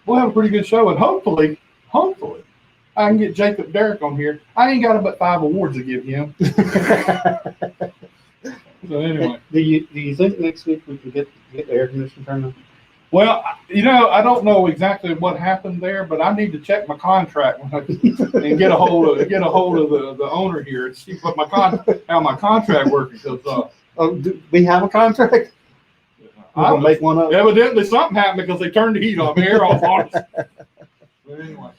We'll have a pretty good show, and hopefully, I can get Jacob Derrick on here. I ain't got but 5 awards to give him. So anyway, Do you think next week we can get the air conditioner turned on? well, I don't know exactly what happened there, but I need to check my contract and get a hold of the owner here and see what how my contract working, because Do we have a contract? We're gonna make one up. evidently something happened because they turned the heat off, the air off on us. But anyway.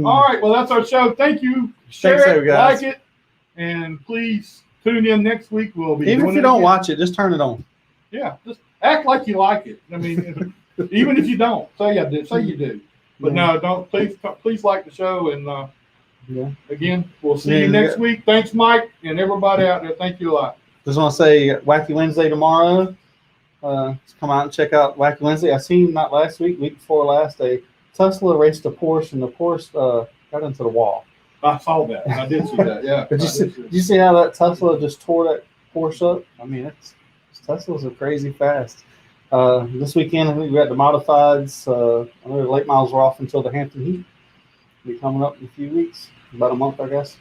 All right, well, that's our show. Thank you. Share Thanks, it, guys. like it, and please tune in next week. We'll be Even doing if you it don't again. watch it, just turn it on. Yeah, just act like you like it. I mean, Even if you don't, say I did, say you do. But Yeah. no, don't, please like the show. And Yeah. again, we'll see Yeah, you next yeah. week. Thanks, Mike, and everybody out there. Thank you a lot. Just want to say Wacky Wednesday tomorrow. Come out and check out Wacky Wednesday. I seen not last week, week before last, a Tesla raced a Porsche, and the Porsche got into the wall. I saw that. I did see that. Yeah. Did you see how that Tesla just tore that Porsche up? I mean, Teslas are crazy fast. This weekend, I think we got the modifieds. I know the late models were off until the Hampton Heat. Be coming up in a few weeks, about a month, I guess.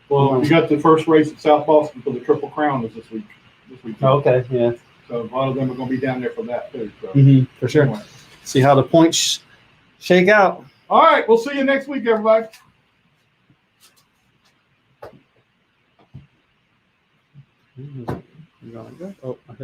Well, we got the first race at South Boston for the Triple Crown is this week. Oh, okay, yeah. So a lot of them are going to be down there for that too. So. For sure. Anyway. See how the points shake out. All right, we'll see you next week, everybody. Oh, I hit